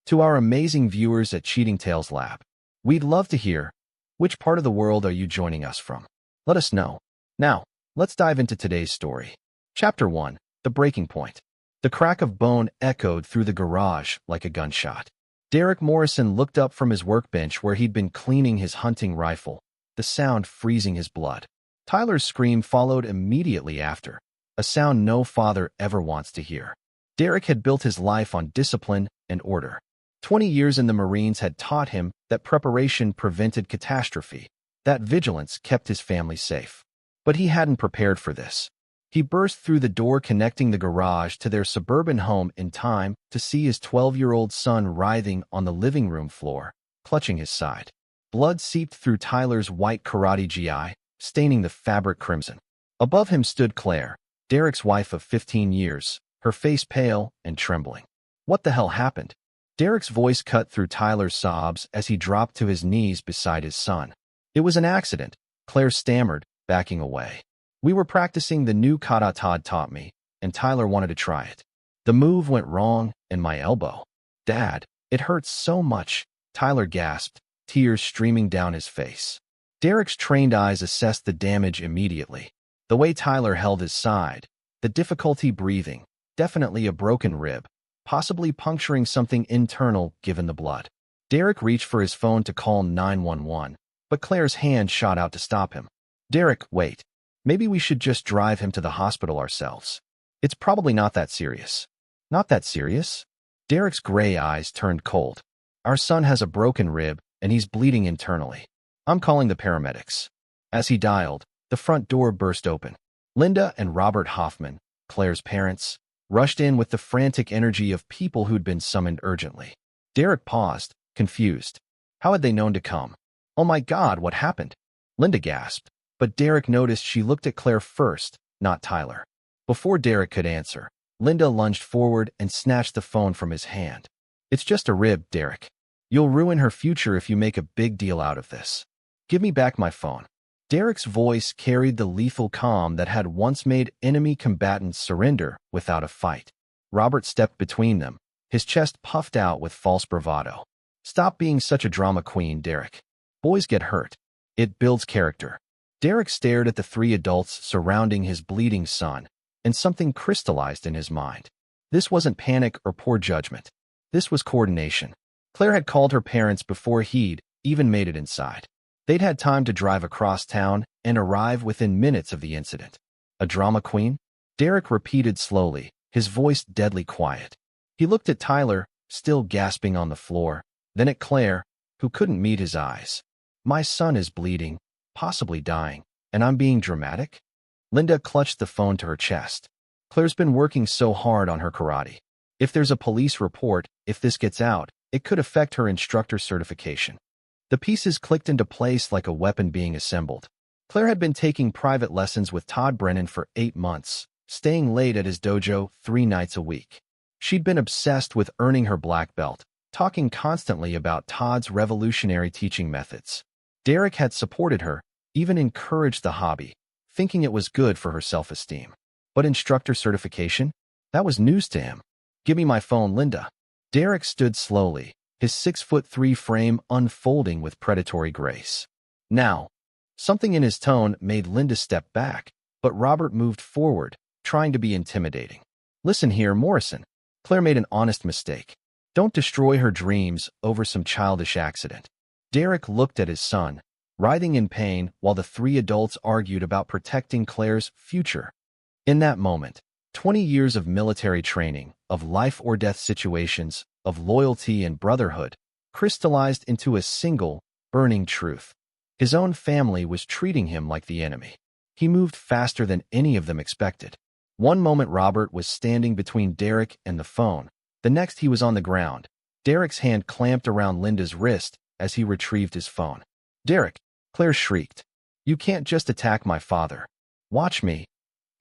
To our amazing viewers at Cheating Tales Lab, we'd love to hear, which part of the world are you joining us from? Let us know. Now, let's dive into today's story. Chapter 1, The Breaking Point. The crack of bone echoed through the garage like a gunshot. Derek Morrison looked up from his workbench where he'd been cleaning his hunting rifle, the sound freezing his blood. Tyler's scream followed immediately after, a sound no father ever wants to hear. Derek had built his life on discipline and order. 20 years in the Marines had taught him that preparation prevented catastrophe, that vigilance kept his family safe. But he hadn't prepared for this. He burst through the door connecting the garage to their suburban home in time to see his 12-year-old son writhing on the living room floor, clutching his side. Blood seeped through Tyler's white karate gi, staining the fabric crimson. Above him stood Claire, Derek's wife of 15 years, her face pale and trembling. What the hell happened? Derek's voice cut through Tyler's sobs as he dropped to his knees beside his son. It was an accident, Claire stammered, backing away. We were practicing the new kata Todd taught me, and Tyler wanted to try it. The move went wrong, and my elbow. Dad, it hurts so much, Tyler gasped, tears streaming down his face. Derek's trained eyes assessed the damage immediately. The way Tyler held his side, the difficulty breathing, definitely a broken rib, possibly puncturing something internal given the blood. Derek reached for his phone to call 911, but Claire's hand shot out to stop him. Derek, wait. Maybe we should just drive him to the hospital ourselves. It's probably not that serious. Not that serious? Derek's gray eyes turned cold. Our son has a broken rib, and he's bleeding internally. I'm calling the paramedics. As he dialed, the front door burst open. Linda and Robert Hoffman, Claire's parents, rushed in with the frantic energy of people who'd been summoned urgently. Derek paused, confused. How had they known to come? Oh my God, what happened? Linda gasped, but Derek noticed she looked at Claire first, not Tyler. Before Derek could answer, Linda lunged forward and snatched the phone from his hand. It's just a rib, Derek. You'll ruin her future if you make a big deal out of this. Give me back my phone. Derek's voice carried the lethal calm that had once made enemy combatants surrender without a fight. Robert stepped between them, his chest puffed out with false bravado. Stop being such a drama queen, Derek. Boys get hurt. It builds character. Derek stared at the three adults surrounding his bleeding son, and something crystallized in his mind. This wasn't panic or poor judgment. This was coordination. Claire had called her parents before he'd even made it inside. They'd had time to drive across town and arrive within minutes of the incident. A drama queen? Derek repeated slowly, his voice deadly quiet. He looked at Tyler, still gasping on the floor, then at Claire, who couldn't meet his eyes. My son is bleeding, possibly dying, and I'm being dramatic? Linda clutched the phone to her chest. Claire's been working so hard on her karate. If there's a police report, if this gets out, it could affect her instructor certification. The pieces clicked into place like a weapon being assembled. Claire had been taking private lessons with Todd Brennan for 8 months, staying late at his dojo 3 nights a week. She'd been obsessed with earning her black belt, talking constantly about Todd's revolutionary teaching methods. Derek had supported her, even encouraged the hobby, thinking it was good for her self-esteem. But instructor certification? That was news to him. Give me my phone, Linda. Derek stood slowly, his 6'3" frame unfolding with predatory grace. Now, something in his tone made Linda step back, but Robert moved forward, trying to be intimidating. Listen here, Morrison. Claire made an honest mistake. Don't destroy her dreams over some childish accident. Derek looked at his son, writhing in pain while the 3 adults argued about protecting Claire's future. In that moment, 20 years of military training, of life-or-death situations, of loyalty and brotherhood, crystallized into a single, burning truth. His own family was treating him like the enemy. He moved faster than any of them expected. One moment Robert was standing between Derek and the phone. The next he was on the ground. Derek's hand clamped around Linda's wrist as he retrieved his phone. Derek, Claire shrieked. You can't just attack my father. Watch me,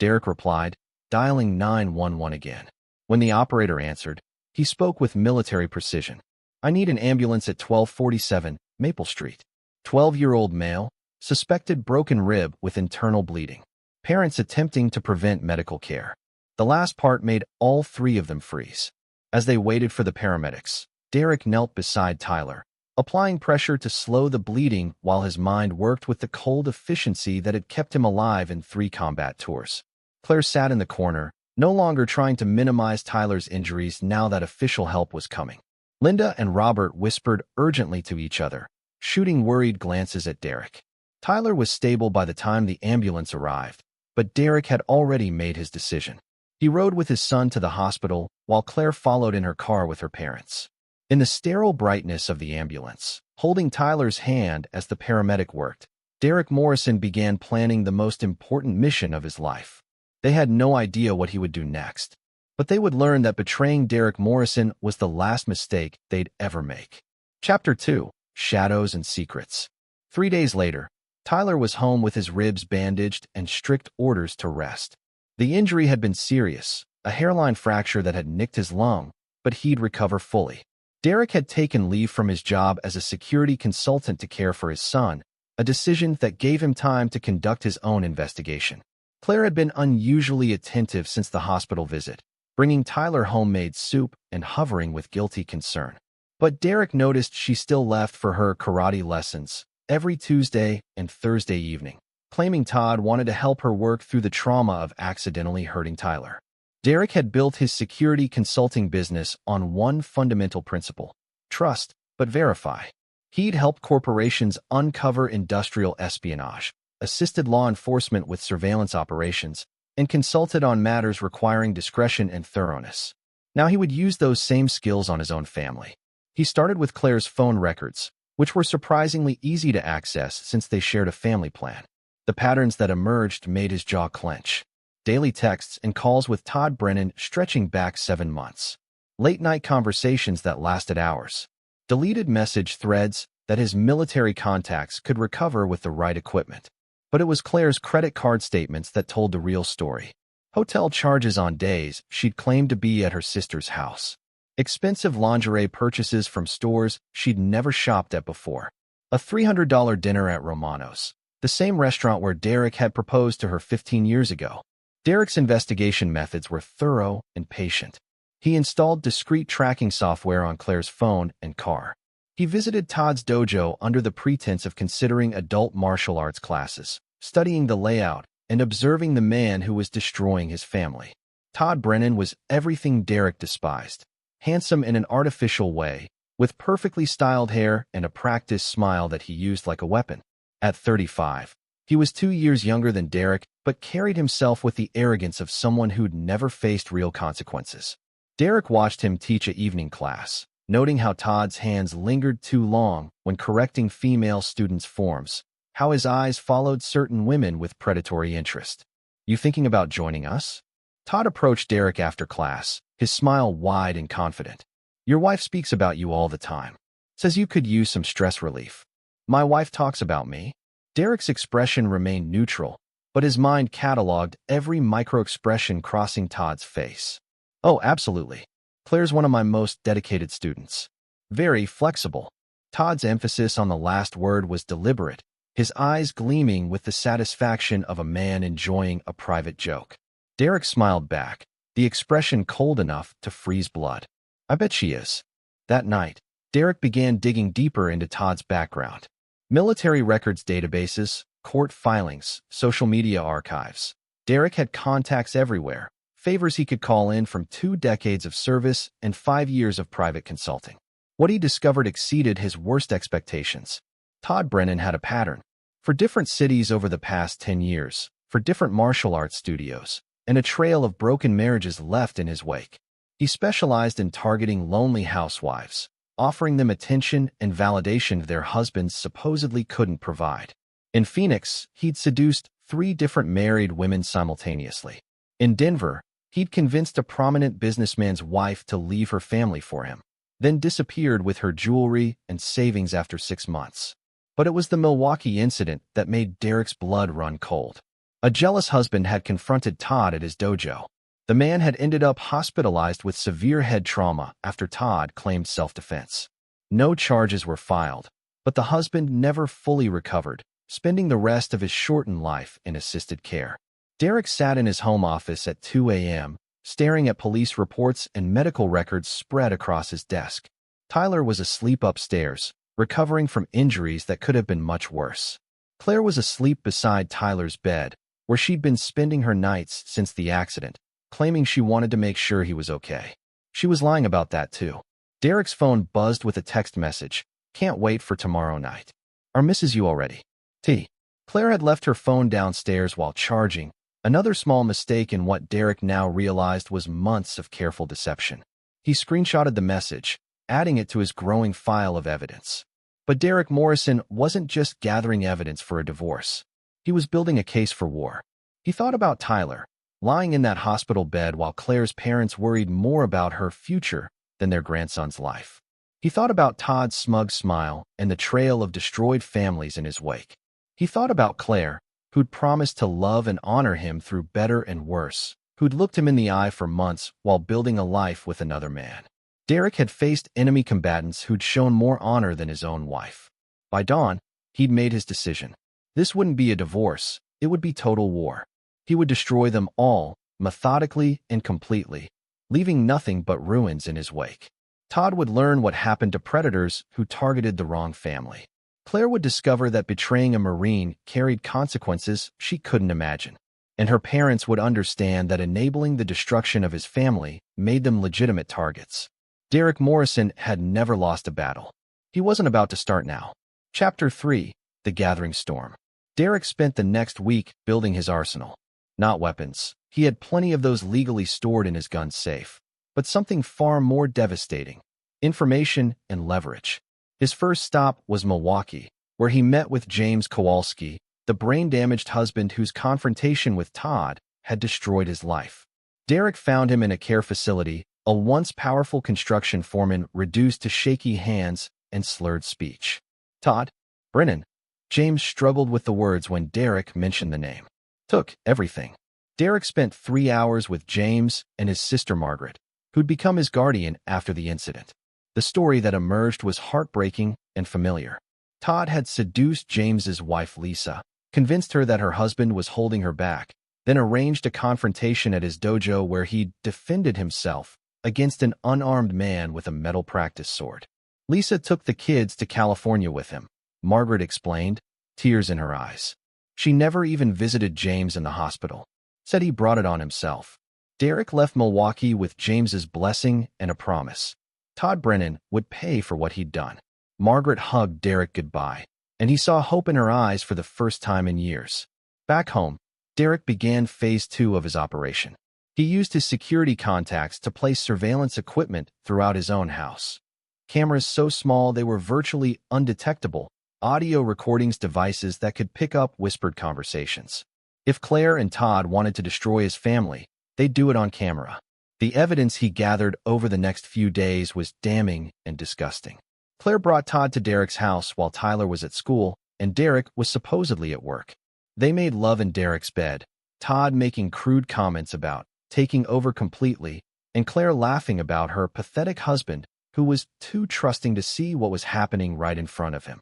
Derek replied, dialing 911 again. When the operator answered, he spoke with military precision. I need an ambulance at 1247 Maple Street. 12-year-old male, suspected broken rib with internal bleeding. Parents attempting to prevent medical care. The last part made all 3 of them freeze. As they waited for the paramedics, Derek knelt beside Tyler, applying pressure to slow the bleeding while his mind worked with the cold efficiency that had kept him alive in 3 combat tours. Claire sat in the corner, no longer trying to minimize Tyler's injuries now that official help was coming. Linda and Robert whispered urgently to each other, shooting worried glances at Derek. Tyler was stable by the time the ambulance arrived, but Derek had already made his decision. He rode with his son to the hospital while Claire followed in her car with her parents. In the sterile brightness of the ambulance, holding Tyler's hand as the paramedic worked, Derek Morrison began planning the most important mission of his life. They had no idea what he would do next, but they would learn that betraying Derek Morrison was the last mistake they'd ever make. Chapter 2: Shadows and Secrets. 3 days later, Tyler was home with his ribs bandaged and strict orders to rest. The injury had been serious, a hairline fracture that had nicked his lung, but he'd recover fully. Derek had taken leave from his job as a security consultant to care for his son, a decision that gave him time to conduct his own investigation. Claire had been unusually attentive since the hospital visit, bringing Tyler homemade soup and hovering with guilty concern. But Derek noticed she still left for her karate lessons every Tuesday and Thursday evening, claiming Todd wanted to help her work through the trauma of accidentally hurting Tyler. Derek had built his security consulting business on one fundamental principle: trust, but verify. He'd helped corporations uncover industrial espionage, assisted law enforcement with surveillance operations, and consulted on matters requiring discretion and thoroughness. Now he would use those same skills on his own family. He started with Claire's phone records, which were surprisingly easy to access since they shared a family plan. The patterns that emerged made his jaw clench. Daily texts and calls with Todd Brennan stretching back 7 months. Late-night conversations that lasted hours. Deleted message threads that his military contacts could recover with the right equipment. But it was Claire's credit card statements that told the real story. Hotel charges on days she'd claimed to be at her sister's house. Expensive lingerie purchases from stores she'd never shopped at before. A $300 dinner at Romano's, the same restaurant where Derek had proposed to her 15 years ago. Derek's investigation methods were thorough and patient. He installed discreet tracking software on Claire's phone and car. He visited Todd's dojo under the pretense of considering adult martial arts classes, studying the layout, and observing the man who was destroying his family. Todd Brennan was everything Derek despised. Handsome in an artificial way, with perfectly styled hair and a practiced smile that he used like a weapon. At 35, he was 2 years younger than Derek, but carried himself with the arrogance of someone who'd never faced real consequences. Derek watched him teach an evening class, noting how Todd's hands lingered too long when correcting female students' forms, how his eyes followed certain women with predatory interest. "You thinking about joining us?" Todd approached Derek after class, his smile wide and confident. "Your wife speaks about you all the time. Says you could use some stress relief." "My wife talks about me?" Derek's expression remained neutral, but his mind cataloged every micro-expression crossing Todd's face. "Oh, absolutely. Claire's one of my most dedicated students. Very flexible." Todd's emphasis on the last word was deliberate, his eyes gleaming with the satisfaction of a man enjoying a private joke. Derek smiled back, the expression cold enough to freeze blood. "I bet she is." That night, Derek began digging deeper into Todd's background. Military records databases, court filings, social media archives. Derek had contacts everywhere, favors he could call in from 2 decades of service and 5 years of private consulting. What he discovered exceeded his worst expectations. Todd Brennan had a pattern. For different cities over the past 10 years, for different martial arts studios, and a trail of broken marriages left in his wake. He specialized in targeting lonely housewives, offering them attention and validation their husbands supposedly couldn't provide. In Phoenix, he'd seduced 3 different married women simultaneously. In Denver, he'd convinced a prominent businessman's wife to leave her family for him, then disappeared with her jewelry and savings after 6 months. But it was the Milwaukee incident that made Derek's blood run cold. A jealous husband had confronted Todd at his dojo. The man had ended up hospitalized with severe head trauma after Todd claimed self-defense. No charges were filed, but the husband never fully recovered, spending the rest of his shortened life in assisted care. Derek sat in his home office at 2 a.m., staring at police reports and medical records spread across his desk. Tyler was asleep upstairs, recovering from injuries that could have been much worse. Claire was asleep beside Tyler's bed, where she'd been spending her nights since the accident, claiming she wanted to make sure he was okay. She was lying about that too. Derek's phone buzzed with a text message. "Can't wait for tomorrow night. Our misses you already. T." Claire had left her phone downstairs while charging, another small mistake in what Derek now realized was months of careful deception. He screenshotted the message, adding it to his growing file of evidence. But Derek Morrison wasn't just gathering evidence for a divorce. He was building a case for war. He thought about Tyler, lying in that hospital bed while Claire's parents worried more about her future than their grandson's life. He thought about Todd's smug smile and the trail of destroyed families in his wake. He thought about Claire, who'd promised to love and honor him through better and worse, who'd looked him in the eye for months while building a life with another man. Derek had faced enemy combatants who'd shown more honor than his own wife. By dawn, he'd made his decision. This wouldn't be a divorce, it would be total war. He would destroy them all, methodically and completely, leaving nothing but ruins in his wake. Todd would learn what happened to predators who targeted the wrong family. Claire would discover that betraying a Marine carried consequences she couldn't imagine. And her parents would understand that enabling the destruction of his family made them legitimate targets. Derek Morrison had never lost a battle. He wasn't about to start now. Chapter 3: The Gathering Storm. Derek spent the next week building his arsenal. Not weapons. He had plenty of those legally stored in his gun safe. But something far more devastating: information and leverage. His first stop was Milwaukee, where he met with James Kowalski, the brain-damaged husband whose confrontation with Todd had destroyed his life. Derek found him in a care facility, a once powerful construction foreman reduced to shaky hands and slurred speech. "Todd? Brennan?" James struggled with the words when Derek mentioned the name. "Took everything." Derek spent 3 hours with James and his sister Margaret, who'd become his guardian after the incident. The story that emerged was heartbreaking and familiar. Todd had seduced James's wife Lisa, convinced her that her husband was holding her back, then arranged a confrontation at his dojo where he defended himself against an unarmed man with a metal practice sword. Lisa took the kids to California with him, Margaret explained, tears in her eyes. She never even visited James in the hospital. Said he brought it on himself. Derek left Milwaukee with James's blessing and a promise. Todd Brennan would pay for what he'd done. Margaret hugged Derek goodbye, and he saw hope in her eyes for the first time in years. Back home, Derek began phase 2 of his operation. He used his security contacts to place surveillance equipment throughout his own house. Cameras so small they were virtually undetectable, audio recordings devices that could pick up whispered conversations. If Claire and Todd wanted to destroy his family, they'd do it on camera. The evidence he gathered over the next few days was damning and disgusting. Claire brought Todd to Derek's house while Tyler was at school, and Derek was supposedly at work. They made love in Derek's bed, Todd making crude comments about taking over completely, and Claire laughing about her pathetic husband who was too trusting to see what was happening right in front of him.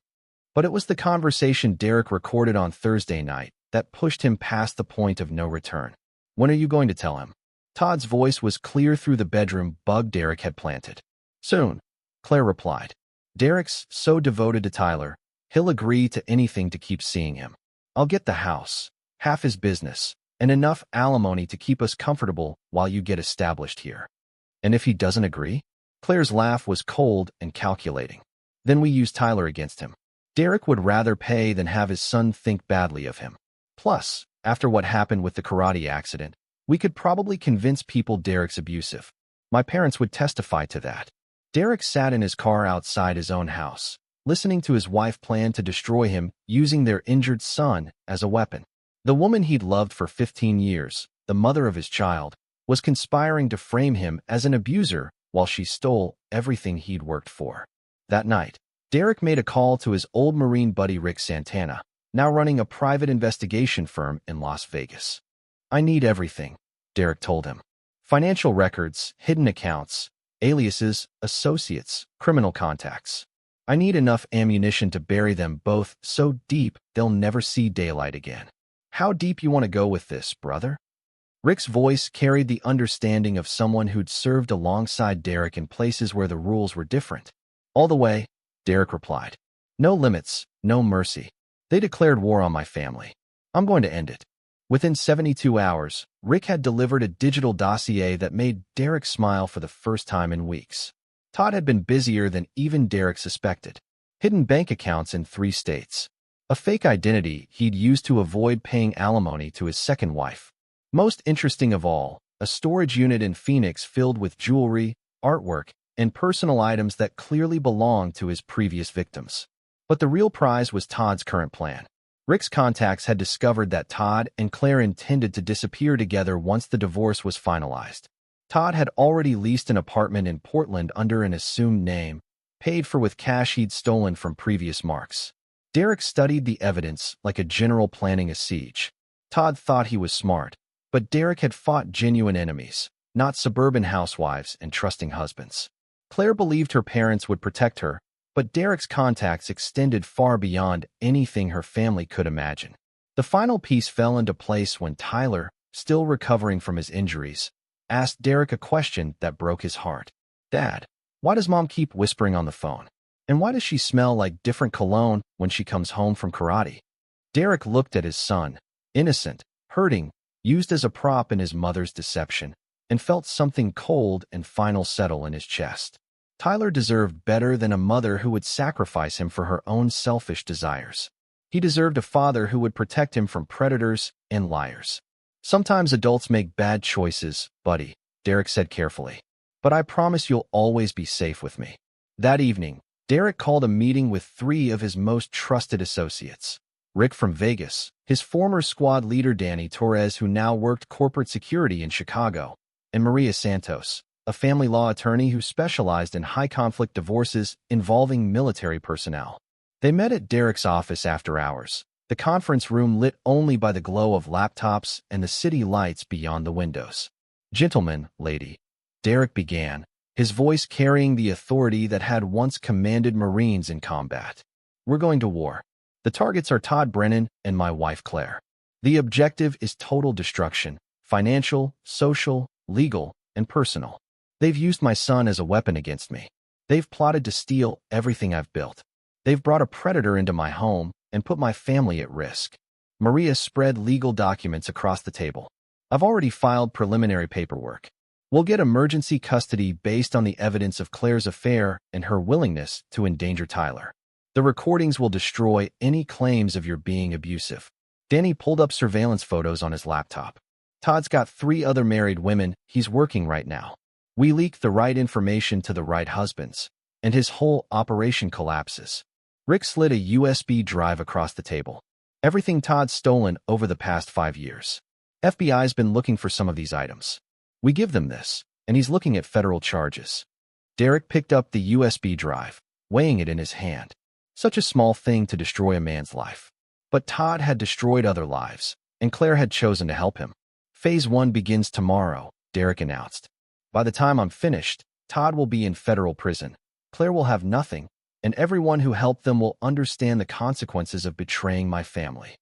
But it was the conversation Derek recorded on Thursday night that pushed him past the point of no return. "When are you going to tell him?" Todd's voice was clear through the bedroom bug Derek had planted. "Soon," Claire replied. "Derek's so devoted to Tyler, he'll agree to anything to keep seeing him. I'll get the house, half his business, and enough alimony to keep us comfortable while you get established here." "And if he doesn't agree?" Claire's laugh was cold and calculating. "Then we use Tyler against him. Derek would rather pay than have his son think badly of him. Plus, after what happened with the karate accident, we could probably convince people Derek's abusive. My parents would testify to that." Derek sat in his car outside his own house, listening to his wife plan to destroy him using their injured son as a weapon. The woman he'd loved for 15 years, the mother of his child, was conspiring to frame him as an abuser while she stole everything he'd worked for. That night, Derek made a call to his old Marine buddy Rick Santana, now running a private investigation firm in Las Vegas. "I need everything," Derek told him. "Financial records, hidden accounts, aliases, associates, criminal contacts. I need enough ammunition to bury them both so deep they'll never see daylight again." "How deep you want to go with this, brother?" Rick's voice carried the understanding of someone who'd served alongside Derek in places where the rules were different. All the way, Derek replied. No limits, no mercy. They declared war on my family. I'm going to end it. Within 72 hours, Rick had delivered a digital dossier that made Derek smile for the first time in weeks. Todd had been busier than even Derek suspected. Hidden bank accounts in 3 states. A fake identity he'd used to avoid paying alimony to his second wife. Most interesting of all, a storage unit in Phoenix filled with jewelry, artwork, and personal items that clearly belonged to his previous victims. But the real prize was Todd's current plan. Rick's contacts had discovered that Todd and Claire intended to disappear together once the divorce was finalized. Todd had already leased an apartment in Portland under an assumed name, paid for with cash he'd stolen from previous marks. Derek studied the evidence like a general planning a siege. Todd thought he was smart, but Derek had fought genuine enemies, not suburban housewives and trusting husbands. Claire believed her parents would protect her, but Derek's contacts extended far beyond anything her family could imagine. The final piece fell into place when Tyler, still recovering from his injuries, asked Derek a question that broke his heart. Dad, why does Mom keep whispering on the phone? And why does she smell like different cologne when she comes home from karate? Derek looked at his son, innocent, hurting, used as a prop in his mother's deception, and felt something cold and final settle in his chest. Tyler deserved better than a mother who would sacrifice him for her own selfish desires. He deserved a father who would protect him from predators and liars. Sometimes adults make bad choices, buddy, Derek said carefully. But I promise you'll always be safe with me. That evening, Derek called a meeting with 3 of his most trusted associates. Rick from Vegas, his former squad leader Danny Torres, who now worked corporate security in Chicago, and Maria Santos, a family law attorney who specialized in high-conflict divorces involving military personnel. They met at Derek's office after hours, the conference room lit only by the glow of laptops and the city lights beyond the windows. Gentlemen, lady, Derek began, his voice carrying the authority that had once commanded Marines in combat. We're going to war. The targets are Todd Brennan and my wife Claire. The objective is total destruction, financial, social, legal, and personal. They've used my son as a weapon against me. They've plotted to steal everything I've built. They've brought a predator into my home and put my family at risk. Maria spread legal documents across the table. I've already filed preliminary paperwork. We'll get emergency custody based on the evidence of Claire's affair and her willingness to endanger Tyler. The recordings will destroy any claims of your being abusive. Danny pulled up surveillance photos on his laptop. Todd's got 3 other married women he's working right now. We leak the right information to the right husbands, and his whole operation collapses. Rick slid a USB drive across the table. Everything Todd's stolen over the past 5 years. FBI's been looking for some of these items. We give them this, and he's looking at federal charges. Derek picked up the USB drive, weighing it in his hand. Such a small thing to destroy a man's life. But Todd had destroyed other lives, and Claire had chosen to help him. Phase 1 begins tomorrow, Derek announced. By the time I'm finished, Todd will be in federal prison. Claire will have nothing, and everyone who helped them will understand the consequences of betraying my family.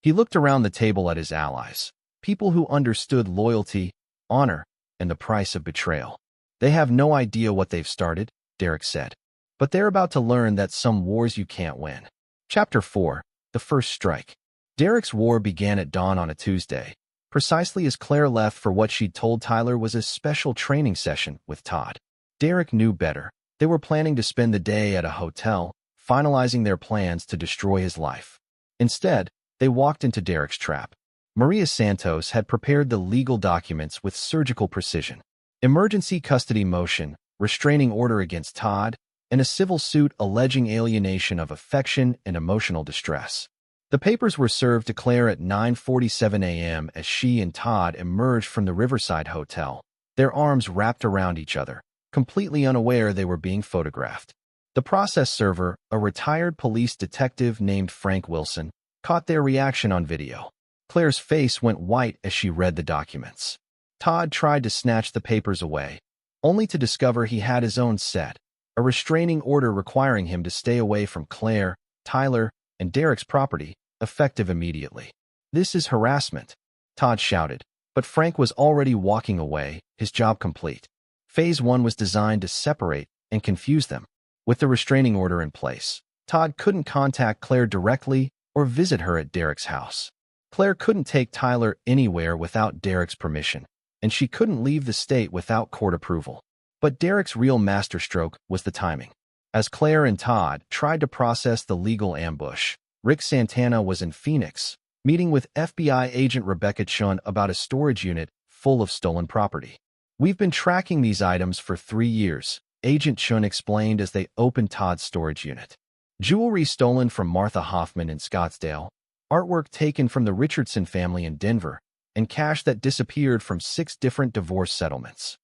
He looked around the table at his allies, people who understood loyalty, honor, and the price of betrayal. They have no idea what they've started, Derek said. But they're about to learn that some wars you can't win. Chapter 4, The First Strike. Derek's war began at dawn on a Tuesday, precisely as Claire left for what she'd told Tyler was a special training session with Todd. Derek knew better. They were planning to spend the day at a hotel, finalizing their plans to destroy his life. Instead, they walked into Derek's trap. Maria Santos had prepared the legal documents with surgical precision. Emergency custody motion, restraining order against Todd, and a civil suit alleging alienation of affection and emotional distress. The papers were served to Claire at 9:47 a.m. as she and Todd emerged from the Riverside Hotel, their arms wrapped around each other, completely unaware they were being photographed. The process server, a retired police detective named Frank Wilson, caught their reaction on video. Claire's face went white as she read the documents. Todd tried to snatch the papers away, only to discover he had his own set, a restraining order requiring him to stay away from Claire, Tyler, and Derek's property, effective immediately. "This is harassment," Todd shouted, but Frank was already walking away, his job complete. Phase 1 was designed to separate and confuse them. With the restraining order in place, Todd couldn't contact Claire directly or visit her at Derek's house. Claire couldn't take Tyler anywhere without Derek's permission, and she couldn't leave the state without court approval. But Derek's real masterstroke was the timing. As Claire and Todd tried to process the legal ambush, Rick Santana was in Phoenix, meeting with FBI agent Rebecca Chun about a storage unit full of stolen property. "We've been tracking these items for 3 years," Agent Chun explained as they opened Todd's storage unit. Jewelry stolen from Martha Hoffman in Scottsdale, artwork taken from the Richardson family in Denver, and cash that disappeared from 6 different divorce settlements.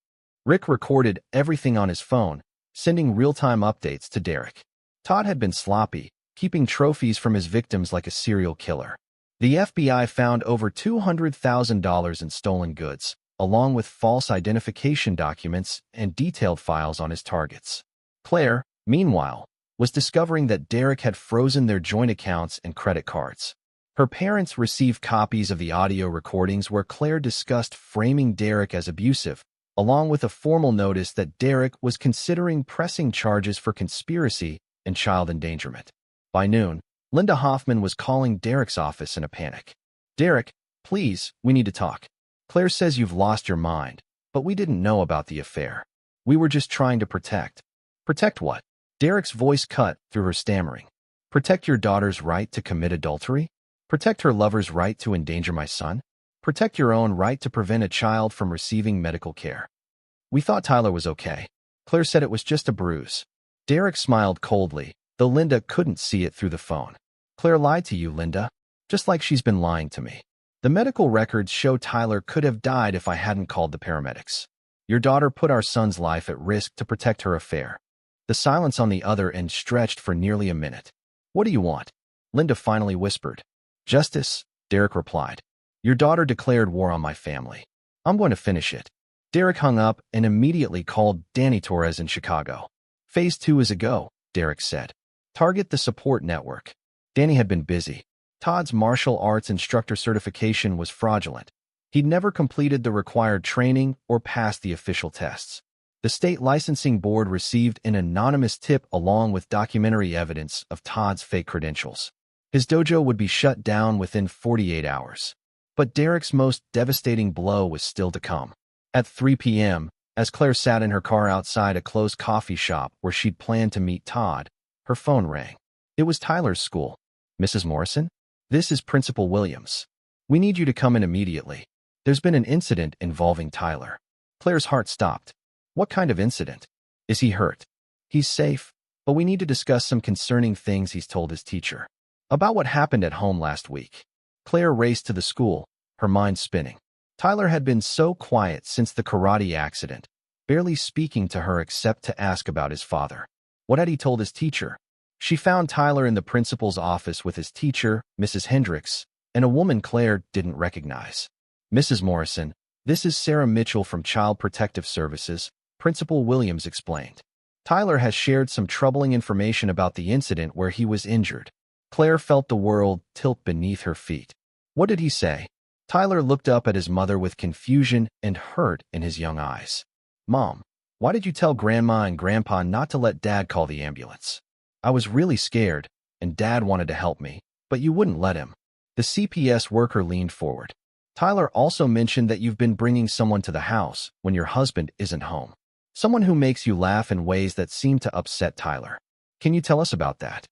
Rick recorded everything on his phone, sending real-time updates to Derek. Todd had been sloppy, keeping trophies from his victims like a serial killer. The FBI found over $200,000 in stolen goods, along with false identification documents and detailed files on his targets. Claire, meanwhile, was discovering that Derek had frozen their joint accounts and credit cards. Her parents received copies of the audio recordings where Claire discussed framing Derek as abusive, along with a formal notice that Derek was considering pressing charges for conspiracy and child endangerment. By noon, Linda Hoffman was calling Derek's office in a panic. "Derek, please, we need to talk. Claire says you've lost your mind, but we didn't know about the affair. We were just trying to protect." "Protect what?" Derek's voice cut through her stammering. "Protect your daughter's right to commit adultery? Protect her lover's right to endanger my son? Protect your own right to prevent a child from receiving medical care. We thought Tyler was okay. Claire said it was just a bruise." Derek smiled coldly, though Linda couldn't see it through the phone. "Claire lied to you, Linda, just like she's been lying to me. The medical records show Tyler could have died if I hadn't called the paramedics. Your daughter put our son's life at risk to protect her affair." The silence on the other end stretched for nearly a minute. "What do you want?" Linda finally whispered. "Justice," Derek replied. "Your daughter declared war on my family. I'm going to finish it." Derek hung up and immediately called Danny Torres in Chicago. "Phase 2 is a go," Derek said. "Target the support network." Danny had been busy. Todd's martial arts instructor certification was fraudulent. He'd never completed the required training or passed the official tests. The state licensing board received an anonymous tip along with documentary evidence of Todd's fake credentials. His dojo would be shut down within 48 hours. But Derek's most devastating blow was still to come. At 3 p.m., as Claire sat in her car outside a closed coffee shop where she'd planned to meet Todd, her phone rang. It was Tyler's school. "Mrs. Morrison? This is Principal Williams. We need you to come in immediately. There's been an incident involving Tyler." Claire's heart stopped. "What kind of incident? Is he hurt?" "He's safe, but we need to discuss some concerning things he's told his teacher about what happened at home last week." Claire raced to the school, her mind spinning. Tyler had been so quiet since the karate accident, barely speaking to her except to ask about his father. What had he told his teacher? She found Tyler in the principal's office with his teacher, Mrs. Hendricks, and a woman Claire didn't recognize. "Mrs. Morrison, this is Sarah Mitchell from Child Protective Services," Principal Williams explained. "Tyler has shared some troubling information about the incident where he was injured." Claire felt the world tilt beneath her feet. "What did he say?" Tyler looked up at his mother with confusion and hurt in his young eyes. "Mom, why did you tell Grandma and Grandpa not to let Dad call the ambulance? I was really scared, and Dad wanted to help me, but you wouldn't let him." The CPS worker leaned forward. "Tyler also mentioned that you've been bringing someone to the house when your husband isn't home. Someone who makes you laugh in ways that seem to upset Tyler. Can you tell us about that?"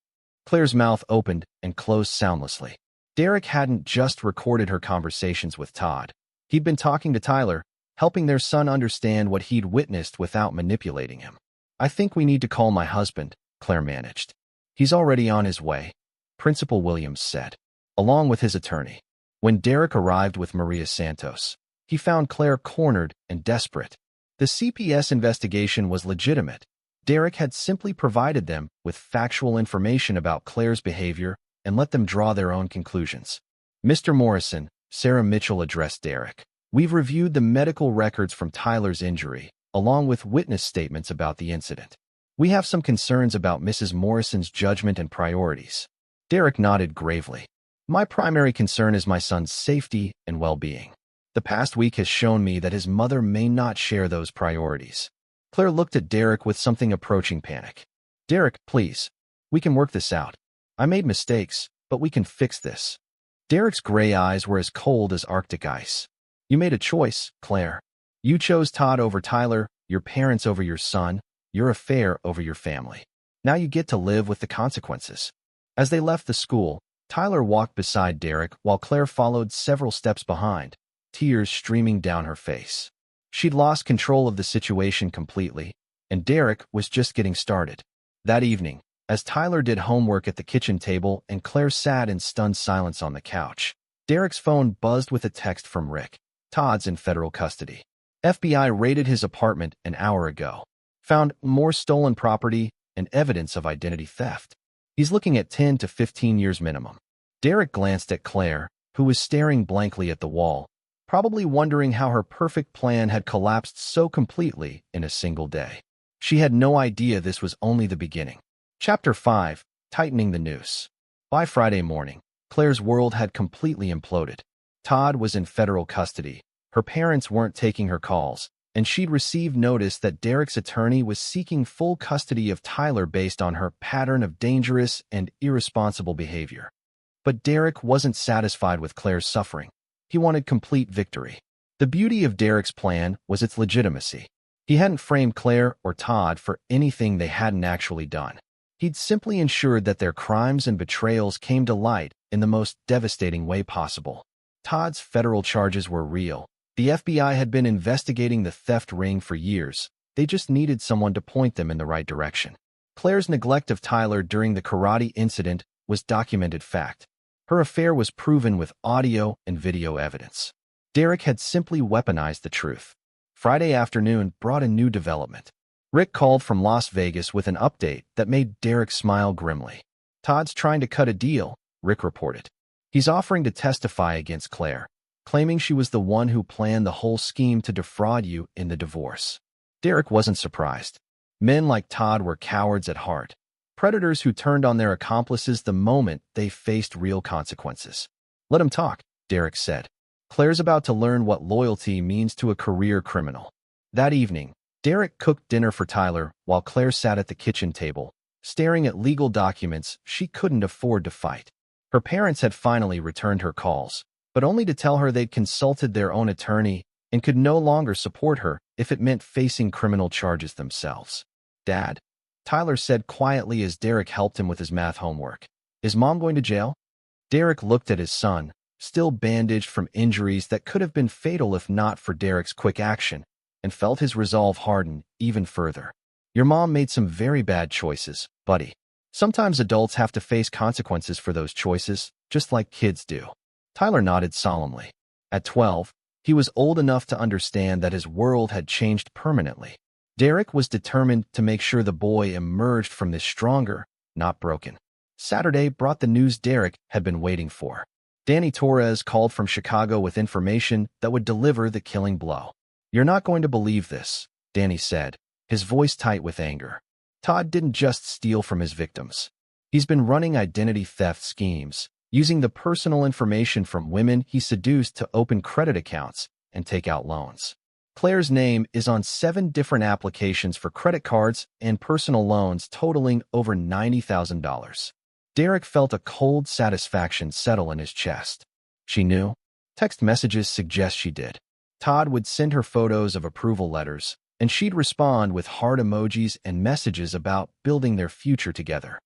Claire's mouth opened and closed soundlessly. Derek hadn't just recorded her conversations with Todd. He'd been talking to Tyler, helping their son understand what he'd witnessed without manipulating him. "I think we need to call my husband," Claire managed. "He's already on his way," Principal Williams said, along with his attorney. When Derek arrived with Maria Santos, he found Claire cornered and desperate. The CPS investigation was legitimate. Derek had simply provided them with factual information about Claire's behavior and let them draw their own conclusions. "Mr. Morrison," Sarah Mitchell addressed Derek, "we've reviewed the medical records from Tyler's injury, along with witness statements about the incident. We have some concerns about Mrs. Morrison's judgment and priorities." Derek nodded gravely. "My primary concern is my son's safety and well-being. The past week has shown me that his mother may not share those priorities." Claire looked at Derek with something approaching panic. Derek, please. We can work this out. I made mistakes, but we can fix this. Derek's gray eyes were as cold as Arctic ice. You made a choice, Claire. You chose Todd over Tyler, your parents over your son, your affair over your family. Now you get to live with the consequences. As they left the school, Tyler walked beside Derek while Claire followed several steps behind, tears streaming down her face. She'd lost control of the situation completely, and Derek was just getting started. That evening, as Tyler did homework at the kitchen table and Claire sat in stunned silence on the couch, Derek's phone buzzed with a text from Rick. Todd's in federal custody. FBI raided his apartment an hour ago. Found more stolen property and evidence of identity theft. He's looking at 10 to 15 years minimum. Derek glanced at Claire, who was staring blankly at the wall, probably wondering how her perfect plan had collapsed so completely in a single day. She had no idea this was only the beginning. Chapter 5. Tightening the Noose. By Friday morning, Claire's world had completely imploded. Todd was in federal custody. Her parents weren't taking her calls, and she'd received notice that Derek's attorney was seeking full custody of Tyler based on her pattern of dangerous and irresponsible behavior. But Derek wasn't satisfied with Claire's suffering. He wanted complete victory. The beauty of Derek's plan was its legitimacy. He hadn't framed Claire or Todd for anything they hadn't actually done. He'd simply ensured that their crimes and betrayals came to light in the most devastating way possible. Todd's federal charges were real. The FBI had been investigating the theft ring for years. They just needed someone to point them in the right direction. Claire's neglect of Tyler during the karate incident was documented fact. Her affair was proven with audio and video evidence. Derek had simply weaponized the truth. Friday afternoon brought a new development. Rick called from Las Vegas with an update that made Derek smile grimly. Todd's trying to cut a deal, Rick reported. He's offering to testify against Claire, claiming she was the one who planned the whole scheme to defraud you in the divorce. Derek wasn't surprised. Men like Todd were cowards at heart, predators who turned on their accomplices the moment they faced real consequences. Let him talk, Derek said. Claire's about to learn what loyalty means to a career criminal. That evening, Derek cooked dinner for Tyler while Claire sat at the kitchen table, staring at legal documents she couldn't afford to fight. Her parents had finally returned her calls, but only to tell her they'd consulted their own attorney and could no longer support her if it meant facing criminal charges themselves. Dad, Tyler said quietly as Derek helped him with his math homework. Is Mom going to jail? Derek looked at his son, still bandaged from injuries that could have been fatal if not for Derek's quick action, and felt his resolve harden even further. Your mom made some very bad choices, buddy. Sometimes adults have to face consequences for those choices, just like kids do. Tyler nodded solemnly. At 12, he was old enough to understand that his world had changed permanently. Derek was determined to make sure the boy emerged from this stronger, not broken. Saturday brought the news Derek had been waiting for. Danny Torres called from Chicago with information that would deliver the killing blow. You're not going to believe this, Danny said, his voice tight with anger. Todd didn't just steal from his victims. He's been running identity theft schemes, using the personal information from women he seduced to open credit accounts and take out loans. Claire's name is on 7 different applications for credit cards and personal loans totaling over $90,000. Derek felt a cold satisfaction settle in his chest. She knew. Text messages suggest she did. Todd would send her photos of approval letters, and she'd respond with heart emojis and messages about building their future together.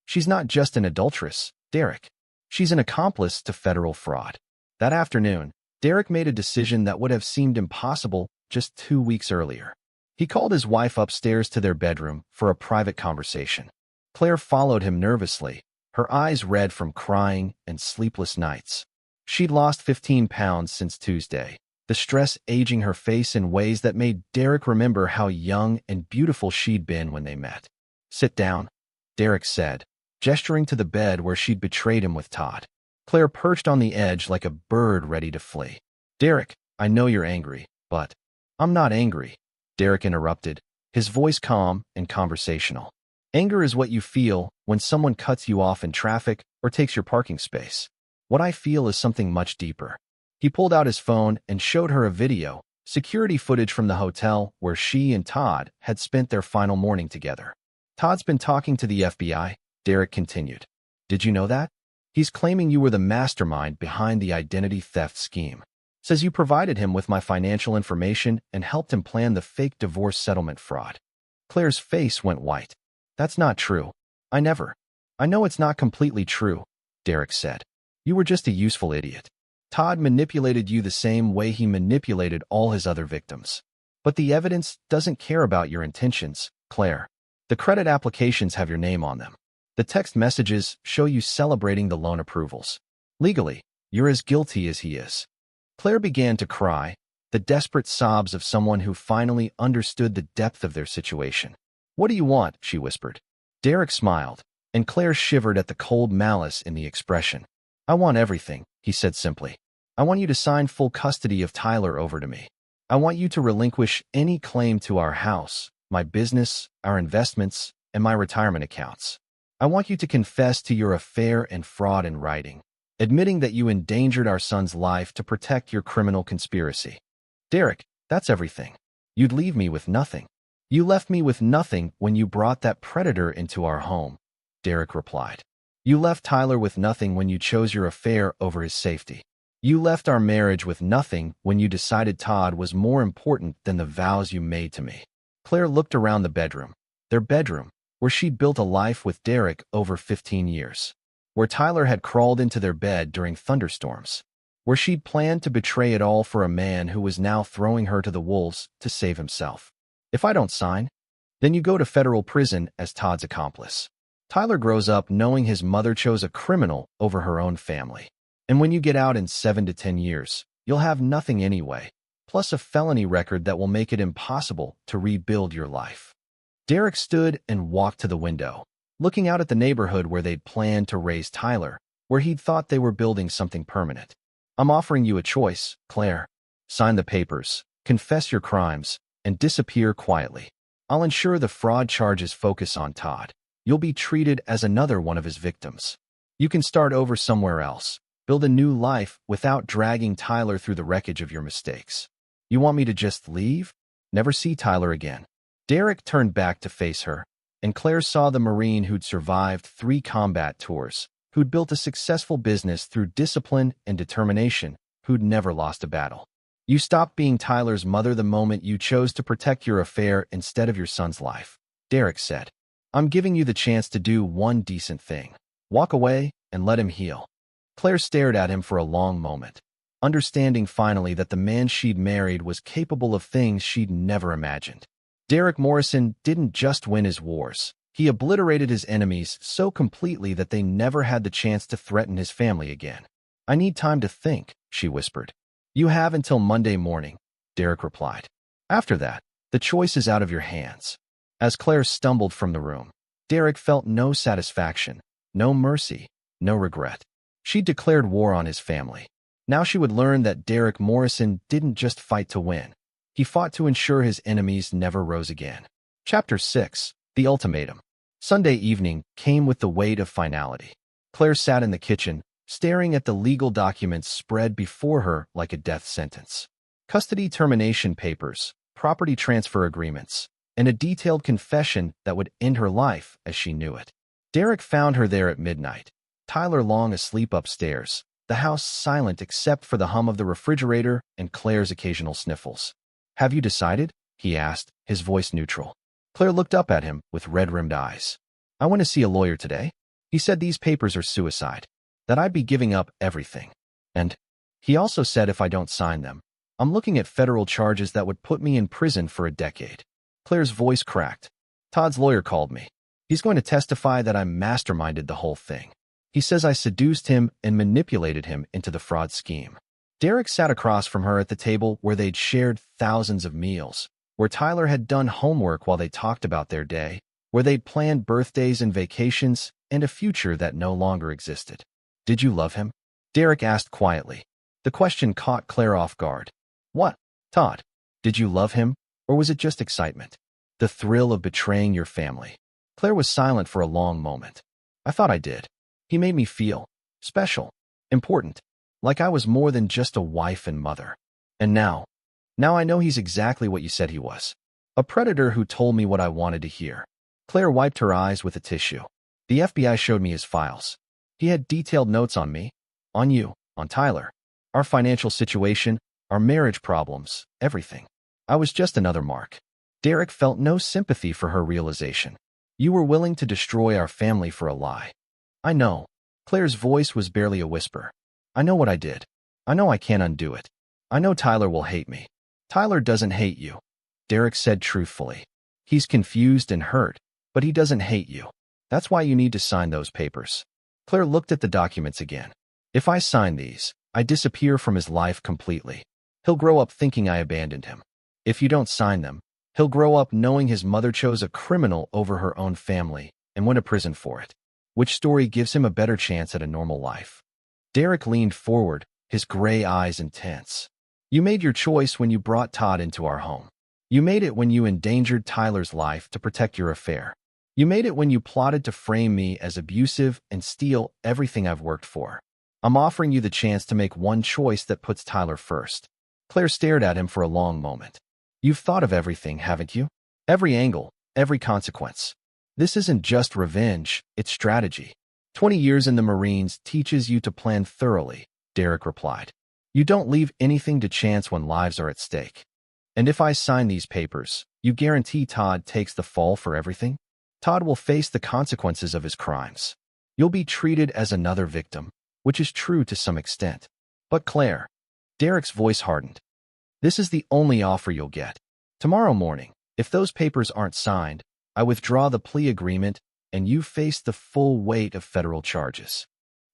She's not just an adulteress, Derek. She's an accomplice to federal fraud. That afternoon, Derek made a decision that would have seemed impossible just 2 weeks earlier. He called his wife upstairs to their bedroom for a private conversation. Claire followed him nervously, her eyes red from crying and sleepless nights. She'd lost 15 pounds since Tuesday, the stress aging her face in ways that made Derek remember how young and beautiful she'd been when they met. Sit down, Derek said, gesturing to the bed where she'd betrayed him with Todd. Claire perched on the edge like a bird ready to flee. Derek, I know you're angry, but I'm not angry, Derek interrupted, his voice calm and conversational. Anger is what you feel when someone cuts you off in traffic or takes your parking space. What I feel is something much deeper. He pulled out his phone and showed her a video, security footage from the hotel where she and Todd had spent their final morning together. Todd's been talking to the FBI, Derek continued. Did you know that? He's claiming you were the mastermind behind the identity theft scheme. Says you provided him with my financial information and helped him plan the fake divorce settlement fraud. Claire's face went white. That's not true. I know it's not completely true, Derek said. You were just a useful idiot. Todd manipulated you the same way he manipulated all his other victims. But the evidence doesn't care about your intentions, Claire. The credit applications have your name on them. The text messages show you celebrating the loan approvals. Legally, you're as guilty as he is. Claire began to cry, the desperate sobs of someone who finally understood the depth of their situation. What do you want? She whispered. Derek smiled, and Claire shivered at the cold malice in the expression. I want everything, he said simply. I want you to sign full custody of Tyler over to me. I want you to relinquish any claim to our house, my business, our investments, and my retirement accounts. I want you to confess to your affair and fraud in writing, admitting that you endangered our son's life to protect your criminal conspiracy. Derek, that's everything. You'd leave me with nothing. You left me with nothing when you brought that predator into our home, Derek replied. You left Tyler with nothing when you chose your affair over his safety. You left our marriage with nothing when you decided Todd was more important than the vows you made to me. Claire looked around the bedroom, their bedroom, where she'd built a life with Derek over 15 years, where Tyler had crawled into their bed during thunderstorms, where she'd planned to betray it all for a man who was now throwing her to the wolves to save himself. If I don't sign, then you go to federal prison as Todd's accomplice. Tyler grows up knowing his mother chose a criminal over her own family. And when you get out in 7 to 10 years, you'll have nothing anyway, plus a felony record that will make it impossible to rebuild your life. Derek stood and walked to the window, looking out at the neighborhood where they'd planned to raise Tyler, where he'd thought they were building something permanent. I'm offering you a choice, Claire. Sign the papers, confess your crimes, and disappear quietly. I'll ensure the fraud charges focus on Todd. You'll be treated as another one of his victims. You can start over somewhere else. Build a new life without dragging Tyler through the wreckage of your mistakes. You want me to just leave? Never see Tyler again? Derek turned back to face her, and Claire saw the Marine who'd survived 3 combat tours, who'd built a successful business through discipline and determination, who'd never lost a battle. You stopped being Tyler's mother the moment you chose to protect your affair instead of your son's life, Derek said. I'm giving you the chance to do one decent thing. Walk away and let him heal. Claire stared at him for a long moment, understanding finally that the man she'd married was capable of things she'd never imagined. Derek Morrison didn't just win his wars. He obliterated his enemies so completely that they never had the chance to threaten his family again. I need time to think, she whispered. You have until Monday morning, Derek replied. After that, the choice is out of your hands. As Claire stumbled from the room, Derek felt no satisfaction, no mercy, no regret. She'd declared war on his family. Now she would learn that Derek Morrison didn't just fight to win. He fought to ensure his enemies never rose again. Chapter 6. The Ultimatum. Sunday evening came with the weight of finality. Claire sat in the kitchen, staring at the legal documents spread before her like a death sentence. Custody termination papers, property transfer agreements, and a detailed confession that would end her life as she knew it. Derek found her there at midnight. Tyler long asleep upstairs, the house silent except for the hum of the refrigerator and Claire's occasional sniffles. Have you decided? He asked, his voice neutral. Claire looked up at him with red-rimmed eyes. I want to see a lawyer today. He said these papers are suicide, that I'd be giving up everything. And he also said if I don't sign them, I'm looking at federal charges that would put me in prison for a decade. Claire's voice cracked. Todd's lawyer called me. He's going to testify that I masterminded the whole thing. He says I seduced him and manipulated him into the fraud scheme. Derek sat across from her at the table where they'd shared thousands of meals, where Tyler had done homework while they talked about their day, where they'd planned birthdays and vacations and a future that no longer existed. Did you love him? Derek asked quietly. The question caught Claire off guard. What, Todd? Did you love him, or was it just excitement? The thrill of betraying your family? Claire was silent for a long moment. I thought I did. He made me feel special, important, like I was more than just a wife and mother. And now I know he's exactly what you said he was. A predator who told me what I wanted to hear. Claire wiped her eyes with a tissue. The FBI showed me his files. He had detailed notes on me, on you, on Tyler, our financial situation, our marriage problems, everything. I was just another mark. Derek felt no sympathy for her realization. You were willing to destroy our family for a lie. I know. Claire's voice was barely a whisper. I know what I did. I know I can't undo it. I know Tyler will hate me. Tyler doesn't hate you, Derek said truthfully. He's confused and hurt, but he doesn't hate you. That's why you need to sign those papers. Claire looked at the documents again. If I sign these, I disappear from his life completely. He'll grow up thinking I abandoned him. If you don't sign them, he'll grow up knowing his mother chose a criminal over her own family and went to prison for it. Which story gives him a better chance at a normal life? Derek leaned forward, his gray eyes intense. You made your choice when you brought Todd into our home. You made it when you endangered Tyler's life to protect your affair. You made it when you plotted to frame me as abusive and steal everything I've worked for. I'm offering you the chance to make one choice that puts Tyler first. Claire stared at him for a long moment. You've thought of everything, haven't you? Every angle, every consequence. This isn't just revenge, it's strategy. 20 years in the Marines teaches you to plan thoroughly, Derek replied. You don't leave anything to chance when lives are at stake. And if I sign these papers, you guarantee Todd takes the fall for everything? Todd will face the consequences of his crimes. You'll be treated as another victim, which is true to some extent. But Claire, Derek's voice hardened. This is the only offer you'll get. Tomorrow morning, if those papers aren't signed, I withdraw the plea agreement and you face the full weight of federal charges.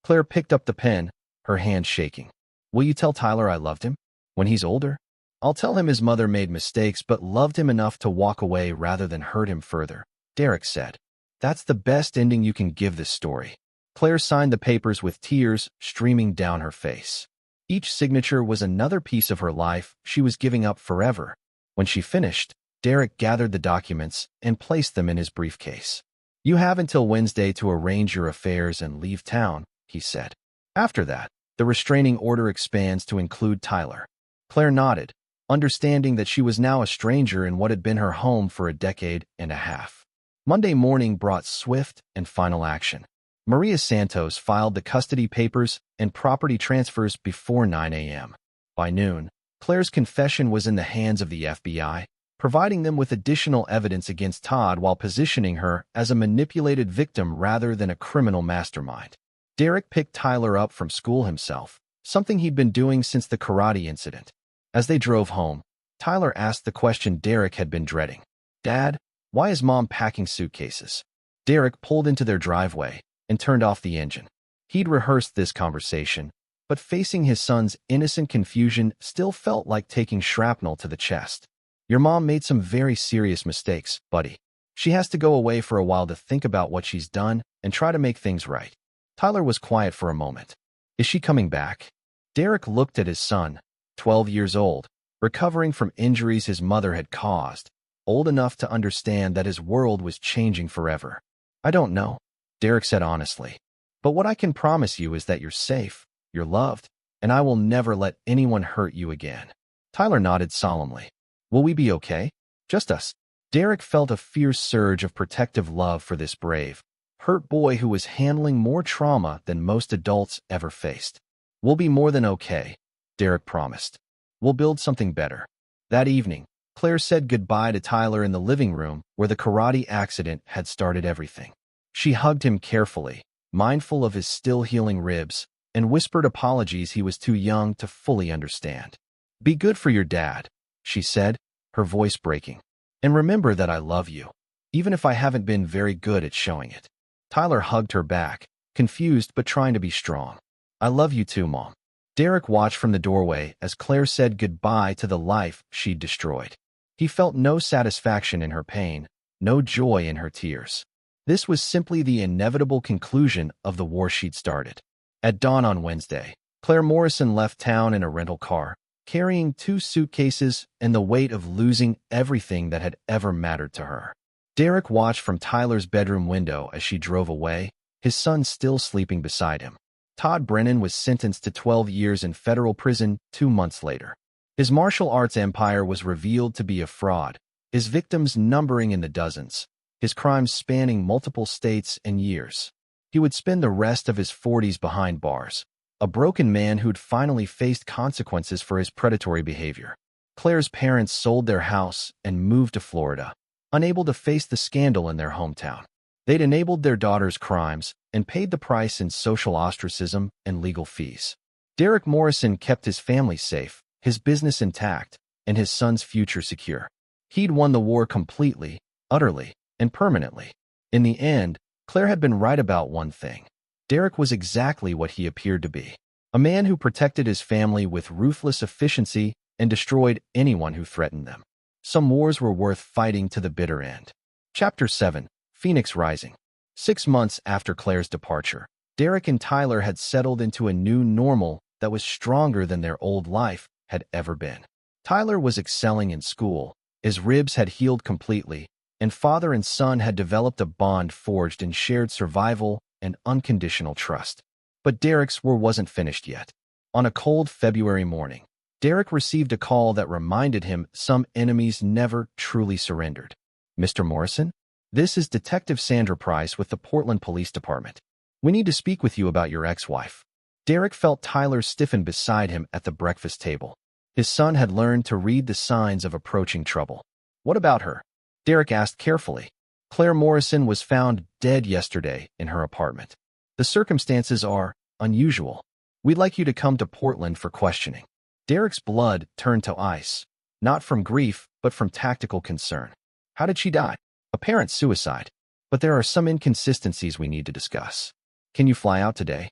Claire picked up the pen, her hand shaking. Will you tell Tyler I loved him? When he's older? I'll tell him his mother made mistakes but loved him enough to walk away rather than hurt him further, Derek said. That's the best ending you can give this story. Claire signed the papers with tears streaming down her face. Each signature was another piece of her life she was giving up forever. When she finished, Derek gathered the documents and placed them in his briefcase. You have until Wednesday to arrange your affairs and leave town, he said. After that, the restraining order expands to include Tyler. Claire nodded, understanding that she was now a stranger in what had been her home for a decade and a half. Monday morning brought swift and final action. Maria Santos filed the custody papers and property transfers before 9 a.m. By noon, Claire's confession was in the hands of the FBI, providing them with additional evidence against Todd while positioning her as a manipulated victim rather than a criminal mastermind. Derek picked Tyler up from school himself, something he'd been doing since the karate incident. As they drove home, Tyler asked the question Derek had been dreading. Dad, why is Mom packing suitcases? Derek pulled into their driveway and turned off the engine. He'd rehearsed this conversation, but facing his son's innocent confusion still felt like taking shrapnel to the chest. Your mom made some very serious mistakes, buddy. She has to go away for a while to think about what she's done and try to make things right. Tyler was quiet for a moment. Is she coming back? Derek looked at his son, 12 years old, recovering from injuries his mother had caused, old enough to understand that his world was changing forever. I don't know, Derek said honestly. But what I can promise you is that you're safe, you're loved, and I will never let anyone hurt you again. Tyler nodded solemnly. Will we be okay? Just us. Derek felt a fierce surge of protective love for this brave, hurt boy who was handling more trauma than most adults ever faced. We'll be more than okay, Derek promised. We'll build something better. That evening, Claire said goodbye to Tyler in the living room where the karate accident had started everything. She hugged him carefully, mindful of his still healing ribs, and whispered apologies he was too young to fully understand. Be good for your dad, she said, her voice breaking. And remember that I love you, even if I haven't been very good at showing it. Tyler hugged her back, confused but trying to be strong. I love you too, Mom. Derek watched from the doorway as Claire said goodbye to the life she'd destroyed. He felt no satisfaction in her pain, no joy in her tears. This was simply the inevitable conclusion of the war she'd started. At dawn on Wednesday, Claire Morrison left town in a rental car, carrying 2 suitcases and the weight of losing everything that had ever mattered to her. Derek watched from Tyler's bedroom window as she drove away, his son still sleeping beside him. Todd Brennan was sentenced to 12 years in federal prison 2 months later. His martial arts empire was revealed to be a fraud, his victims numbering in the dozens. his crimes spanning multiple states and years. He would spend the rest of his 40s behind bars, a broken man who'd finally faced consequences for his predatory behavior. Claire's parents sold their house and moved to Florida, unable to face the scandal in their hometown. They'd enabled their daughter's crimes and paid the price in social ostracism and legal fees. Derek Morrison kept his family safe, his business intact, and his son's future secure. He'd won the war completely, utterly, and permanently. In the end, Claire had been right about one thing. Derek was exactly what he appeared to be. A man who protected his family with ruthless efficiency and destroyed anyone who threatened them. Some wars were worth fighting to the bitter end. Chapter 7. Phoenix Rising. 6 months after Claire's departure, Derek and Tyler had settled into a new normal that was stronger than their old life had ever been. Tyler was excelling in school, his ribs had healed completely, and father and son had developed a bond forged in shared survival and unconditional trust. But Derek's war wasn't finished yet. On a cold February morning, Derek received a call that reminded him some enemies never truly surrendered. "Mr. Morrison? This is Detective Sandra Price with the Portland Police Department. We need to speak with you about your ex-wife." Derek felt Tyler stiffen beside him at the breakfast table. His son had learned to read the signs of approaching trouble. "What about her?" Derek asked carefully. "Claire Morrison was found dead yesterday in her apartment. The circumstances are unusual. We'd like you to come to Portland for questioning." Derek's blood turned to ice, not from grief, but from tactical concern. "How did she die?" "Apparent suicide. But there are some inconsistencies we need to discuss. Can you fly out today?"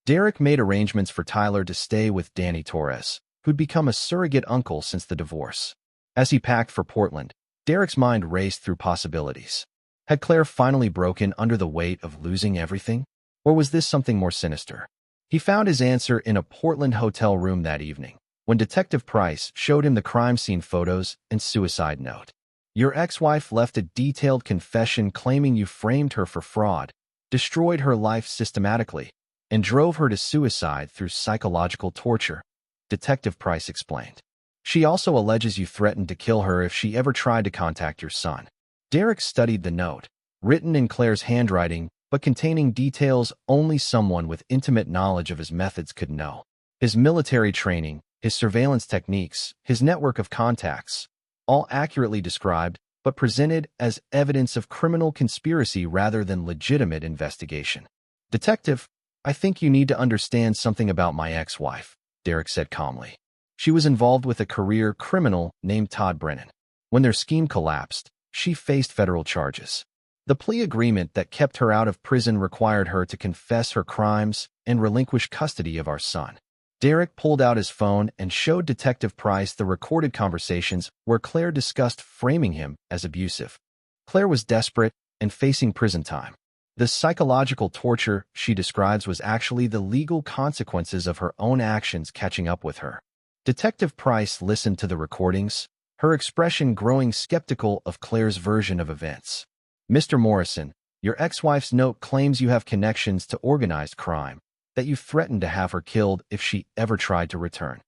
Derek made arrangements for Tyler to stay with Danny Torres, who'd become a surrogate uncle since the divorce. As he packed for Portland, Derek's mind raced through possibilities. Had Claire finally broken under the weight of losing everything? Or was this something more sinister? He found his answer in a Portland hotel room that evening, when Detective Price showed him the crime scene photos and suicide note. "Your ex-wife left a detailed confession claiming you framed her for fraud, destroyed her life systematically, and drove her to suicide through psychological torture," Detective Price explained. "She also alleges you threatened to kill her if she ever tried to contact your son." Derek studied the note, written in Claire's handwriting, but containing details only someone with intimate knowledge of his methods could know. His military training, his surveillance techniques, his network of contacts, all accurately described, but presented as evidence of criminal conspiracy rather than legitimate investigation. "Detective, I think you need to understand something about my ex-wife," Derek said calmly. "She was involved with a career criminal named Todd Brennan. When their scheme collapsed, she faced federal charges. The plea agreement that kept her out of prison required her to confess her crimes and relinquish custody of our son." Derek pulled out his phone and showed Detective Price the recorded conversations where Claire discussed framing him as abusive. Claire was desperate and facing prison time. The psychological torture she describes was actually the legal consequences of her own actions catching up with her. Detective Price listened to the recordings, her expression growing skeptical of Claire's version of events. "Mr. Morrison, your ex-wife's note claims you have connections to organized crime, that you threatened to have her killed if she ever tried to return."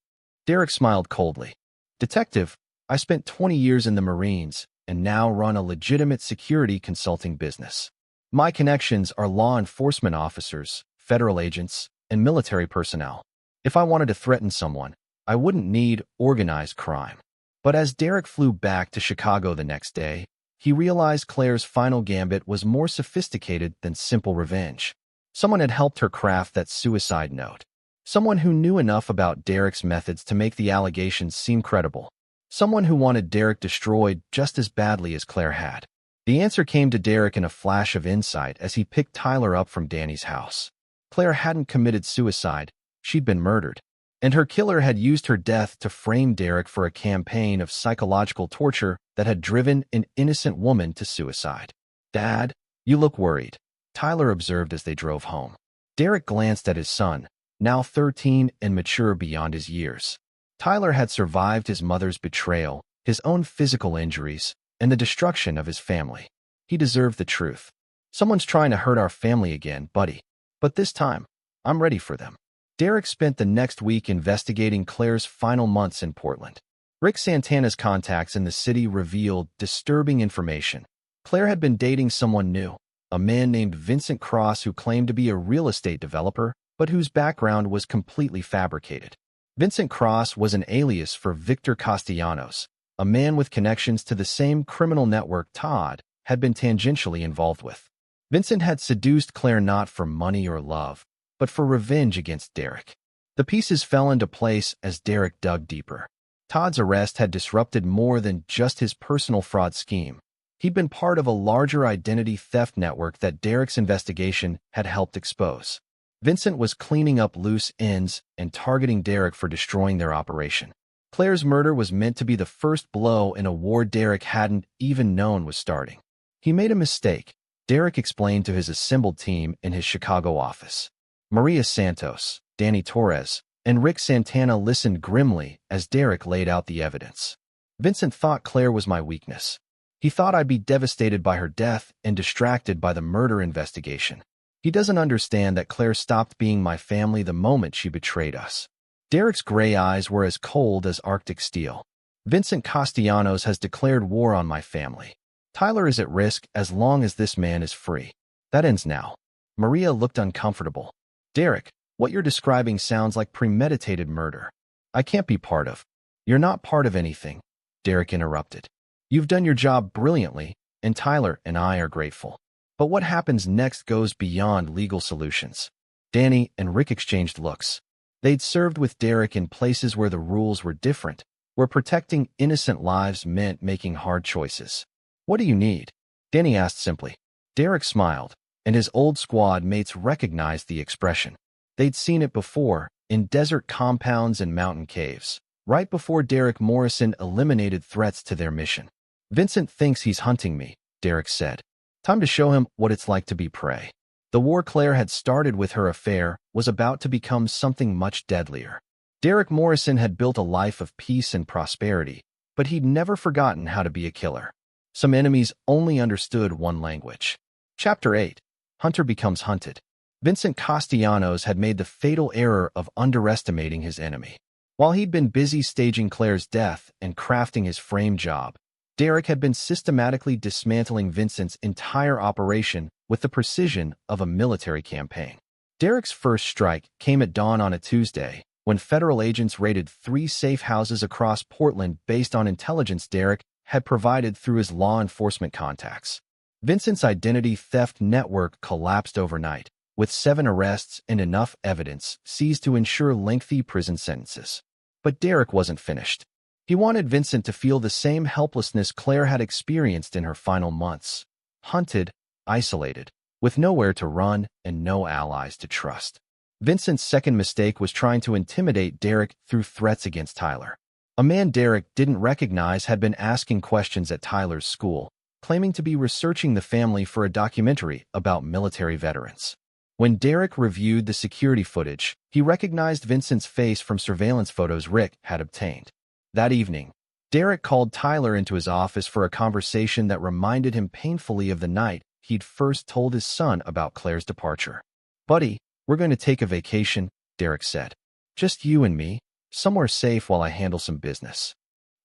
Derek smiled coldly. "Detective, I spent 20 years in the Marines and now run a legitimate security consulting business. My connections are law enforcement officers, federal agents, and military personnel. If I wanted to threaten someone, I wouldn't need organized crime." But as Derek flew back to Chicago the next day, he realized Claire's final gambit was more sophisticated than simple revenge. Someone had helped her craft that suicide note. Someone who knew enough about Derek's methods to make the allegations seem credible. Someone who wanted Derek destroyed just as badly as Claire had. The answer came to Derek in a flash of insight as he picked Tyler up from Danny's house. Claire hadn't committed suicide, she'd been murdered. And her killer had used her death to frame Derek for a campaign of psychological torture that had driven an innocent woman to suicide. "Dad, you look worried," Tyler observed as they drove home. Derek glanced at his son, now 13 and mature beyond his years. Tyler had survived his mother's betrayal, his own physical injuries, and the destruction of his family. He deserved the truth. "Someone's trying to hurt our family again, buddy. But this time, I'm ready for them." Derek spent the next week investigating Claire's final months in Portland. Rick Santana's contacts in the city revealed disturbing information. Claire had been dating someone new, a man named Vincent Cross who claimed to be a real estate developer, but whose background was completely fabricated. Vincent Cross was an alias for Victor Castellanos, a man with connections to the same criminal network Todd had been tangentially involved with. Vincent had seduced Claire not for money or love, but for revenge against Derek. The pieces fell into place as Derek dug deeper. Todd's arrest had disrupted more than just his personal fraud scheme. He'd been part of a larger identity theft network that Derek's investigation had helped expose. Vincent was cleaning up loose ends and targeting Derek for destroying their operation. Claire's murder was meant to be the first blow in a war Derek hadn't even known was starting. He made a mistake, Derek explained to his assembled team in his Chicago office. Maria Santos, Danny Torres, and Rick Santana listened grimly as Derek laid out the evidence. Vincent thought Claire was my weakness. He thought I'd be devastated by her death and distracted by the murder investigation. He doesn't understand that Claire stopped being my family the moment she betrayed us. Derek's gray eyes were as cold as Arctic steel. Vincent Castellanos has declared war on my family. Tyler is at risk as long as this man is free. That ends now. Maria looked uncomfortable. Derek, what you're describing sounds like premeditated murder. I can't be part of. You're not part of anything, Derek interrupted. You've done your job brilliantly, and Tyler and I are grateful. But what happens next goes beyond legal solutions. Danny and Rick exchanged looks. They'd served with Derek in places where the rules were different, where protecting innocent lives meant making hard choices. What do you need? Danny asked simply. Derek smiled, and his old squad mates recognized the expression. They'd seen it before, in desert compounds and mountain caves, right before Derek Morrison eliminated threats to their mission. Vincent thinks he's hunting me, Derek said. Time to show him what it's like to be prey. The war Claire had started with her affair was about to become something much deadlier. Derek Morrison had built a life of peace and prosperity, but he'd never forgotten how to be a killer. Some enemies only understood one language. Chapter 8. Hunter becomes hunted. Vincent Castellanos had made the fatal error of underestimating his enemy. While he'd been busy staging Claire's death and crafting his frame job, Derek had been systematically dismantling Vincent's entire operation with the precision of a military campaign. Derek's first strike came at dawn on a Tuesday, when federal agents raided 3 safe houses across Portland based on intelligence Derek had provided through his law enforcement contacts. Vincent's identity theft network collapsed overnight, with 7 arrests and enough evidence seized to ensure lengthy prison sentences. But Derek wasn't finished. He wanted Vincent to feel the same helplessness Claire had experienced in her final months. Hunted, isolated, with nowhere to run and no allies to trust. Vincent's second mistake was trying to intimidate Derek through threats against Tyler. A man Derek didn't recognize had been asking questions at Tyler's school, claiming to be researching the family for a documentary about military veterans. When Derek reviewed the security footage, he recognized Vincent's face from surveillance photos Rick had obtained. That evening, Derek called Tyler into his office for a conversation that reminded him painfully of the night he'd first told his son about Claire's departure. "Buddy, we're going to take a vacation," Derek said. "Just you and me, somewhere safe while I handle some business."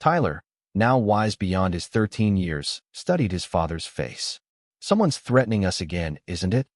Tyler, now wise beyond his 13 years, studied his father's face. "Someone's threatening us again, isn't it?"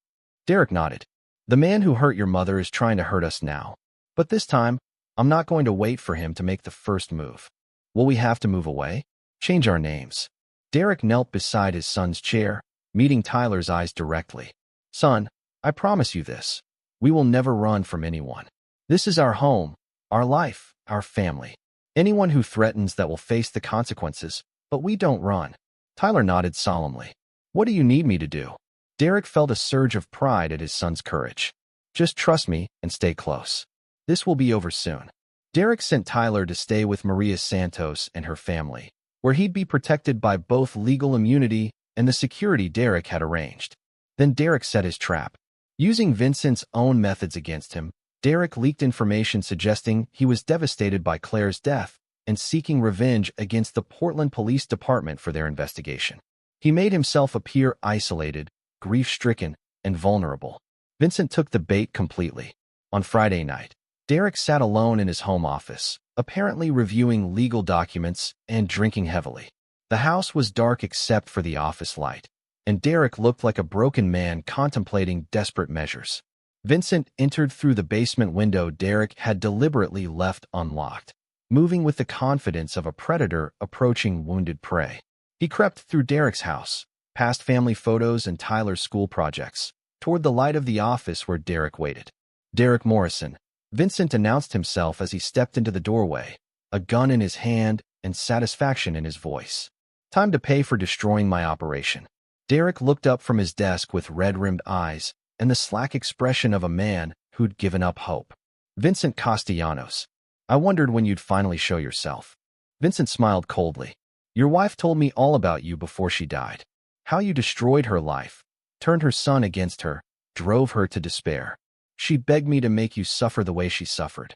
Derek nodded. "The man who hurt your mother is trying to hurt us now. But this time, I'm not going to wait for him to make the first move. Will we have to move away? Change our names?" Derek knelt beside his son's chair, meeting Tyler's eyes directly. "Son, I promise you this. We will never run from anyone. This is our home, our life, our family. Anyone who threatens that will face the consequences, but we don't run." Tyler nodded solemnly. "What do you need me to do?" Derek felt a surge of pride at his son's courage. "Just trust me and stay close. This will be over soon." Derek sent Tyler to stay with Maria Santos and her family, where he'd be protected by both legal immunity and the security Derek had arranged. Then Derek set his trap. Using Vincent's own methods against him, Derek leaked information suggesting he was devastated by Claire's death and seeking revenge against the Portland Police Department for their investigation. He made himself appear isolated, grief-stricken, and vulnerable. Vincent took the bait completely. On Friday night, Derek sat alone in his home office, apparently reviewing legal documents and drinking heavily. The house was dark except for the office light, and Derek looked like a broken man contemplating desperate measures. Vincent entered through the basement window Derek had deliberately left unlocked, moving with the confidence of a predator approaching wounded prey. He crept through Derek's house, past family photos and Tyler's school projects, toward the light of the office where Derek waited. "Derek Morrison," Vincent announced himself as he stepped into the doorway, a gun in his hand and satisfaction in his voice. "Time to pay for destroying my operation." Derek looked up from his desk with red-rimmed eyes and the slack expression of a man who'd given up hope. "Vincent Castellanos, I wondered when you'd finally show yourself." Vincent smiled coldly. "Your wife told me all about you before she died. How you destroyed her life, turned her son against her, drove her to despair. She begged me to make you suffer the way she suffered.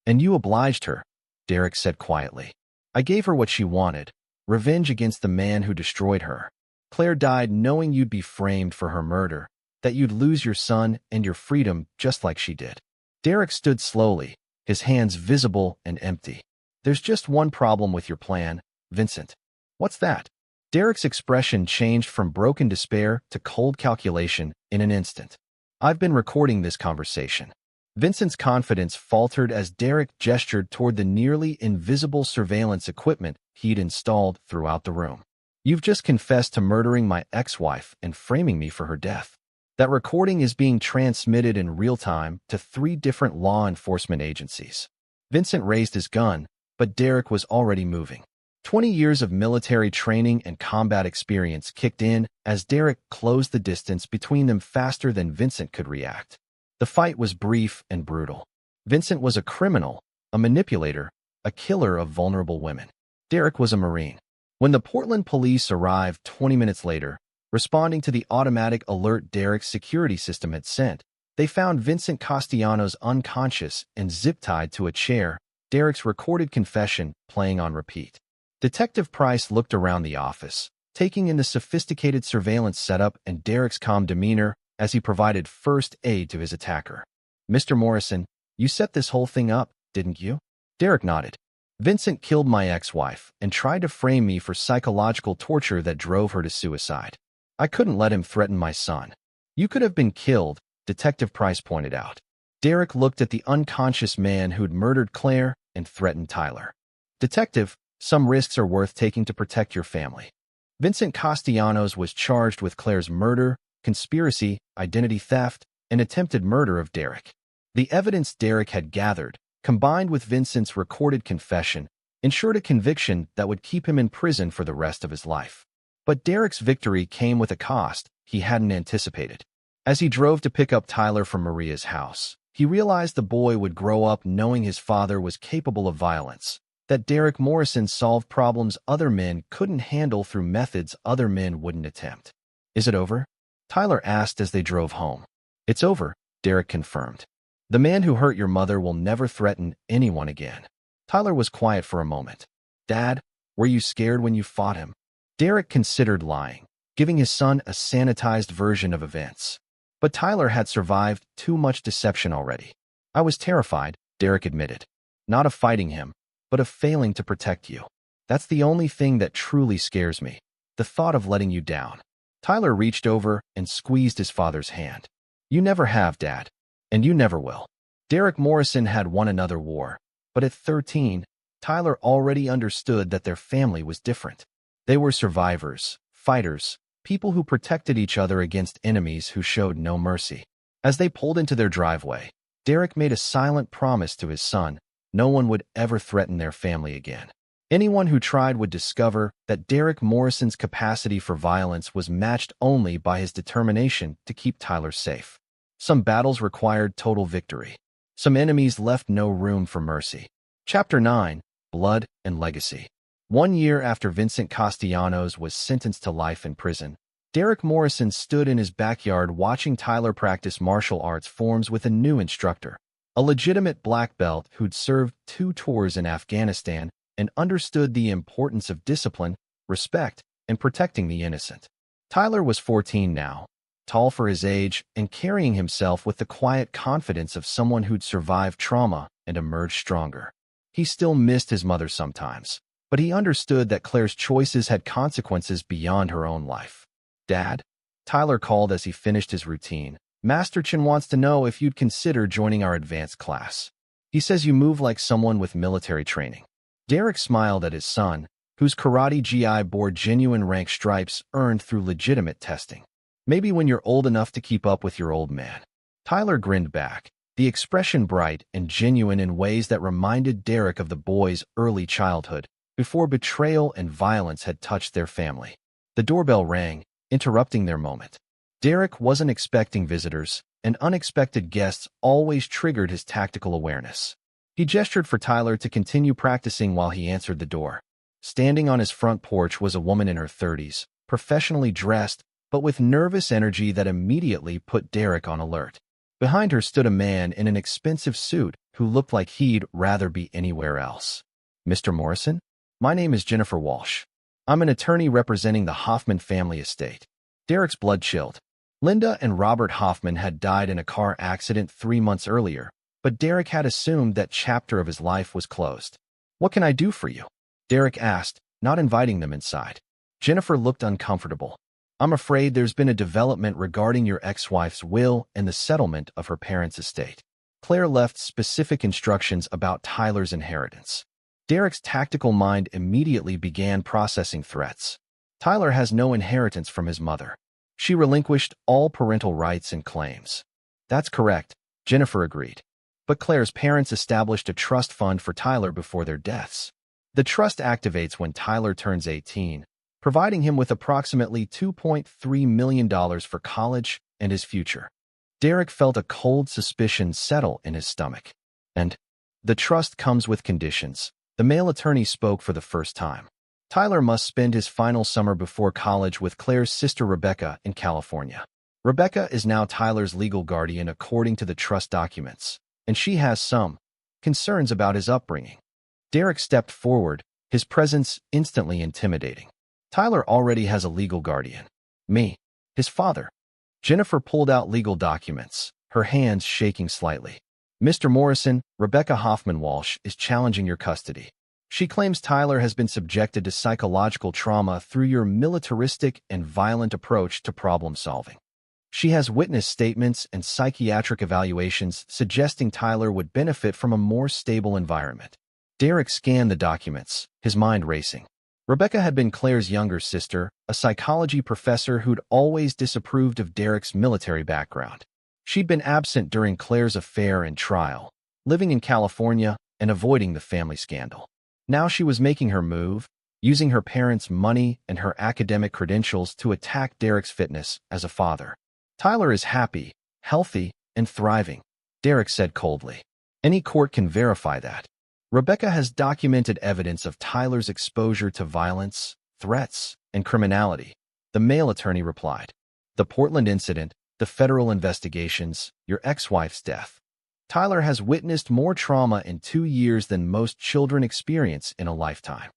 And you obliged her," Derek said quietly. "I gave her what she wanted, revenge against the man who destroyed her. Claire died knowing you'd be framed for her murder, that you'd lose your son and your freedom just like she did." Derek stood slowly, his hands visible and empty. "There's just one problem with your plan, Vincent." "What's that?" Derek's expression changed from broken despair to cold calculation in an instant. "I've been recording this conversation." Vincent's confidence faltered as Derek gestured toward the nearly invisible surveillance equipment he'd installed throughout the room. "You've just confessed to murdering my ex-wife and framing me for her death. That recording is being transmitted in real time to 3 different law enforcement agencies." Vincent raised his gun, but Derek was already moving. 20 years of military training and combat experience kicked in as Derek closed the distance between them faster than Vincent could react. The fight was brief and brutal. Vincent was a criminal, a manipulator, a killer of vulnerable women. Derek was a Marine. When the Portland police arrived 20 minutes later, responding to the automatic alert Derek's security system had sent, they found Vincent Castellanos unconscious and zip-tied to a chair, Derek's recorded confession playing on repeat. Detective Price looked around the office, taking in the sophisticated surveillance setup and Derek's calm demeanor as he provided first aid to his attacker. "Mr. Morrison, you set this whole thing up, didn't you?" Derek nodded. "Vincent killed my ex-wife and tried to frame me for psychological torture that drove her to suicide. I couldn't let him threaten my son." "You could have been killed," Detective Price pointed out. Derek looked at the unconscious man who'd murdered Claire and threatened Tyler. "Detective, some risks are worth taking to protect your family." Vincent Castellanos was charged with Claire's murder, conspiracy, identity theft, and attempted murder of Derek. The evidence Derek had gathered, combined with Vincent's recorded confession, ensured a conviction that would keep him in prison for the rest of his life. But Derek's victory came with a cost he hadn't anticipated. As he drove to pick up Tyler from Maria's house, he realized the boy would grow up knowing his father was capable of violence, that Derek Morrison solved problems other men couldn't handle through methods other men wouldn't attempt. "Is it over?" Tyler asked as they drove home. "It's over," Derek confirmed. "The man who hurt your mother will never threaten anyone again." Tyler was quiet for a moment. "Dad, were you scared when you fought him?" Derek considered lying, giving his son a sanitized version of events. But Tyler had survived too much deception already. "I was terrified," Derek admitted. "Not of fighting him, but of failing to protect you. That's the only thing that truly scares me, the thought of letting you down." Tyler reached over and squeezed his father's hand. "You never have, Dad, and you never will." Derek Morrison had won another war, but at 13, Tyler already understood that their family was different. They were survivors, fighters, people who protected each other against enemies who showed no mercy. As they pulled into their driveway, Derek made a silent promise to his son: no one would ever threaten their family again. Anyone who tried would discover that Derek Morrison's capacity for violence was matched only by his determination to keep Tyler safe. Some battles required total victory. Some enemies left no room for mercy. Chapter 9: Blood and Legacy. 1 year after Vincent Castellanos was sentenced to life in prison, Derek Morrison stood in his backyard watching Tyler practice martial arts forms with a new instructor, a legitimate black belt who'd served 2 tours in Afghanistan and understood the importance of discipline, respect, and protecting the innocent. Tyler was 14 now, tall for his age and carrying himself with the quiet confidence of someone who'd survived trauma and emerged stronger. He still missed his mother sometimes, but he understood that Claire's choices had consequences beyond her own life. "Dad?" Tyler called as he finished his routine. "Master Chen wants to know if you'd consider joining our advanced class. He says you move like someone with military training." Derek smiled at his son, whose karate GI bore genuine rank stripes earned through legitimate testing. "Maybe when you're old enough to keep up with your old man." Tyler grinned back, the expression bright and genuine in ways that reminded Derek of the boy's early childhood, before betrayal and violence had touched their family. The doorbell rang, interrupting their moment. Derek wasn't expecting visitors, and unexpected guests always triggered his tactical awareness. He gestured for Tyler to continue practicing while he answered the door. Standing on his front porch was a woman in her 30s, professionally dressed, but with nervous energy that immediately put Derek on alert. Behind her stood a man in an expensive suit who looked like he'd rather be anywhere else. "Mr. Morrison? My name is Jennifer Walsh. I'm an attorney representing the Hoffman family estate." Derek's blood chilled. Linda and Robert Hoffman had died in a car accident 3 months earlier, but Derek had assumed that chapter of his life was closed. "What can I do for you?" Derek asked, not inviting them inside. Jennifer looked uncomfortable. "I'm afraid there's been a development regarding your ex-wife's will and the settlement of her parents' estate. Claire left specific instructions about Tyler's inheritance." Derek's tactical mind immediately began processing threats. Tyler has no inheritance from his mother. She relinquished all parental rights and claims. "That's correct," Jennifer agreed. "But Claire's parents established a trust fund for Tyler before their deaths. The trust activates when Tyler turns 18, providing him with approximately $2.3 million for college and his future." Derek felt a cold suspicion settle in his stomach. "And the trust comes with conditions." The male attorney spoke for the first time. "Tyler must spend his final summer before college with Claire's sister Rebecca in California. Rebecca is now Tyler's legal guardian according to the trust documents, and she has some concerns about his upbringing." Derek stepped forward, his presence instantly intimidating. "Tyler already has a legal guardian. Me, his father." Jennifer pulled out legal documents, her hands shaking slightly. "Mr. Morrison, Rebecca Hoffman Walsh is challenging your custody. She claims Tyler has been subjected to psychological trauma through your militaristic and violent approach to problem solving. She has witness statements and psychiatric evaluations suggesting Tyler would benefit from a more stable environment." Derek scanned the documents, his mind racing. Rebecca had been Claire's younger sister, a psychology professor who'd always disapproved of Derek's military background. She'd been absent during Claire's affair and trial, living in California and avoiding the family scandal. Now she was making her move, using her parents' money and her academic credentials to attack Derek's fitness as a father. "Tyler is happy, healthy, and thriving," Derek said coldly. "Any court can verify that. Rebecca has documented evidence of Tyler's exposure to violence, threats, and criminality," the male attorney replied. "The Portland incident, the federal investigations, your ex-wife's death. Tyler has witnessed more trauma in 2 years than most children experience in a lifetime."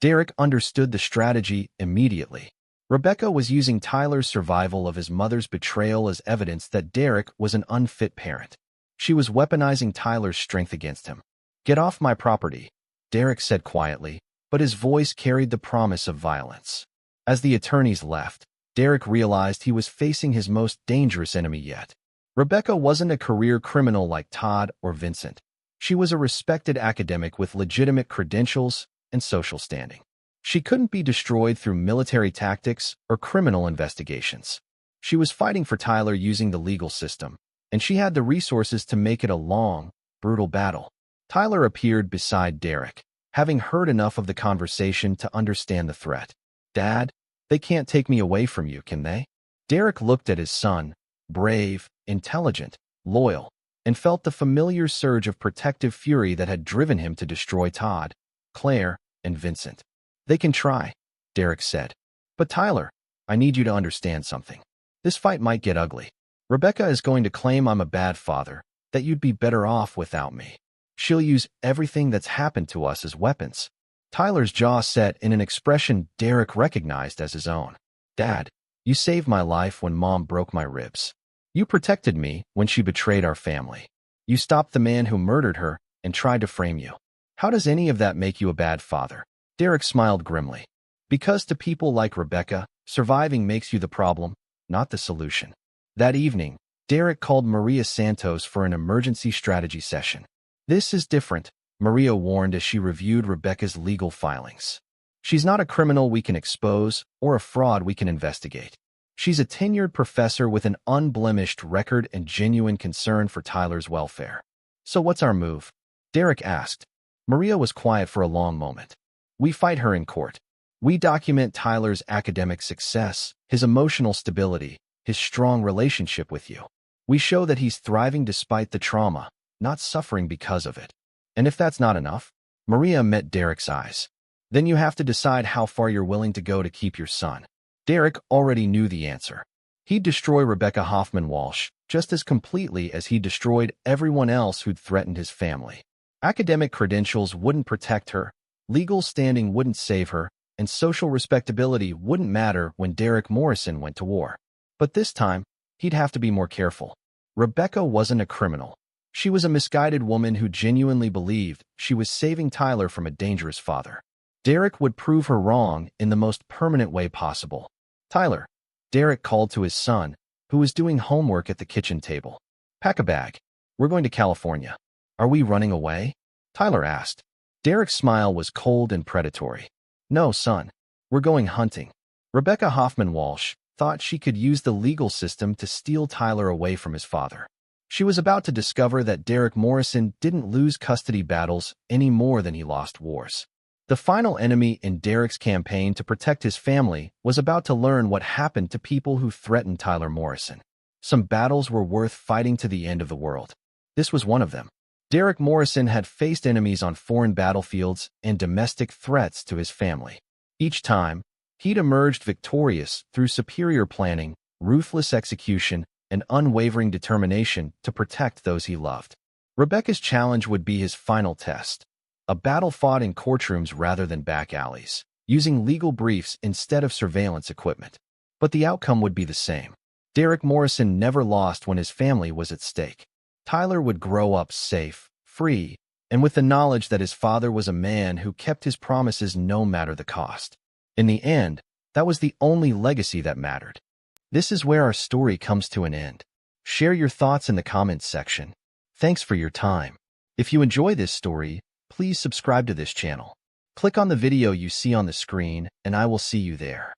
Derek understood the strategy immediately. Rebecca was using Tyler's survival of his mother's betrayal as evidence that Derek was an unfit parent. She was weaponizing Tyler's strength against him. "Get off my property," Derek said quietly, but his voice carried the promise of violence. As the attorneys left, Derek realized he was facing his most dangerous enemy yet. Rebecca wasn't a career criminal like Todd or Vincent. She was a respected academic with legitimate credentials and social standing. She couldn't be destroyed through military tactics or criminal investigations. She was fighting for Tyler using the legal system, and she had the resources to make it a long, brutal battle. Tyler appeared beside Derek, having heard enough of the conversation to understand the threat. "Dad, they can't take me away from you, can they?" Derek looked at his son, brave, intelligent, loyal, and felt the familiar surge of protective fury that had driven him to destroy Todd, Claire, and Vincent. "They can try," Derek said. "But Tyler, I need you to understand something. This fight might get ugly. Rebecca is going to claim I'm a bad father, that you'd be better off without me. She'll use everything that's happened to us as weapons." Tyler's jaw set in an expression Derek recognized as his own. "Dad, you saved my life when Mom broke my ribs. You protected me when she betrayed our family. You stopped the man who murdered her and tried to frame you. How does any of that make you a bad father?" Derek smiled grimly. Because to people like Rebecca, surviving makes you the problem, not the solution. That evening, Derek called Maria Santos for an emergency strategy session. This is different, Maria warned as she reviewed Rebecca's legal filings. She's not a criminal we can expose or a fraud we can investigate. She's a tenured professor with an unblemished record and genuine concern for Tyler's welfare. So what's our move? Derek asked. Maria was quiet for a long moment. We fight her in court. We document Tyler's academic success, his emotional stability, his strong relationship with you. We show that he's thriving despite the trauma, not suffering because of it. And if that's not enough, Maria met Derek's eyes. Then you have to decide how far you're willing to go to keep your son. Derek already knew the answer. He'd destroy Rebecca Hoffman-Walsh just as completely as he destroyed everyone else who'd threatened his family. Academic credentials wouldn't protect her, legal standing wouldn't save her, and social respectability wouldn't matter when Derek Morrison went to war. But this time, he'd have to be more careful. Rebecca wasn't a criminal. She was a misguided woman who genuinely believed she was saving Tyler from a dangerous father. Derek would prove her wrong in the most permanent way possible. Tyler, Derek called to his son, who was doing homework at the kitchen table. Pack a bag. We're going to California. Are we running away? Tyler asked. Derek's smile was cold and predatory. No, son. We're going hunting. Rebecca Hoffman-Walsh thought she could use the legal system to steal Tyler away from his father. She was about to discover that Derek Morrison didn't lose custody battles any more than he lost wars. The final enemy in Derek's campaign to protect his family was about to learn what happened to people who threatened Tyler Morrison. Some battles were worth fighting to the end of the world. This was one of them. Derek Morrison had faced enemies on foreign battlefields and domestic threats to his family. Each time, he'd emerged victorious through superior planning, ruthless execution, and unwavering determination to protect those he loved. Rebecca's challenge would be his final test. A battle fought in courtrooms rather than back alleys, using legal briefs instead of surveillance equipment. But the outcome would be the same. Derek Morrison never lost when his family was at stake. Tyler would grow up safe, free, and with the knowledge that his father was a man who kept his promises no matter the cost. In the end, that was the only legacy that mattered. This is where our story comes to an end. Share your thoughts in the comments section. Thanks for your time. If you enjoy this story, please subscribe to this channel. Click on the video you see on the screen, and I will see you there.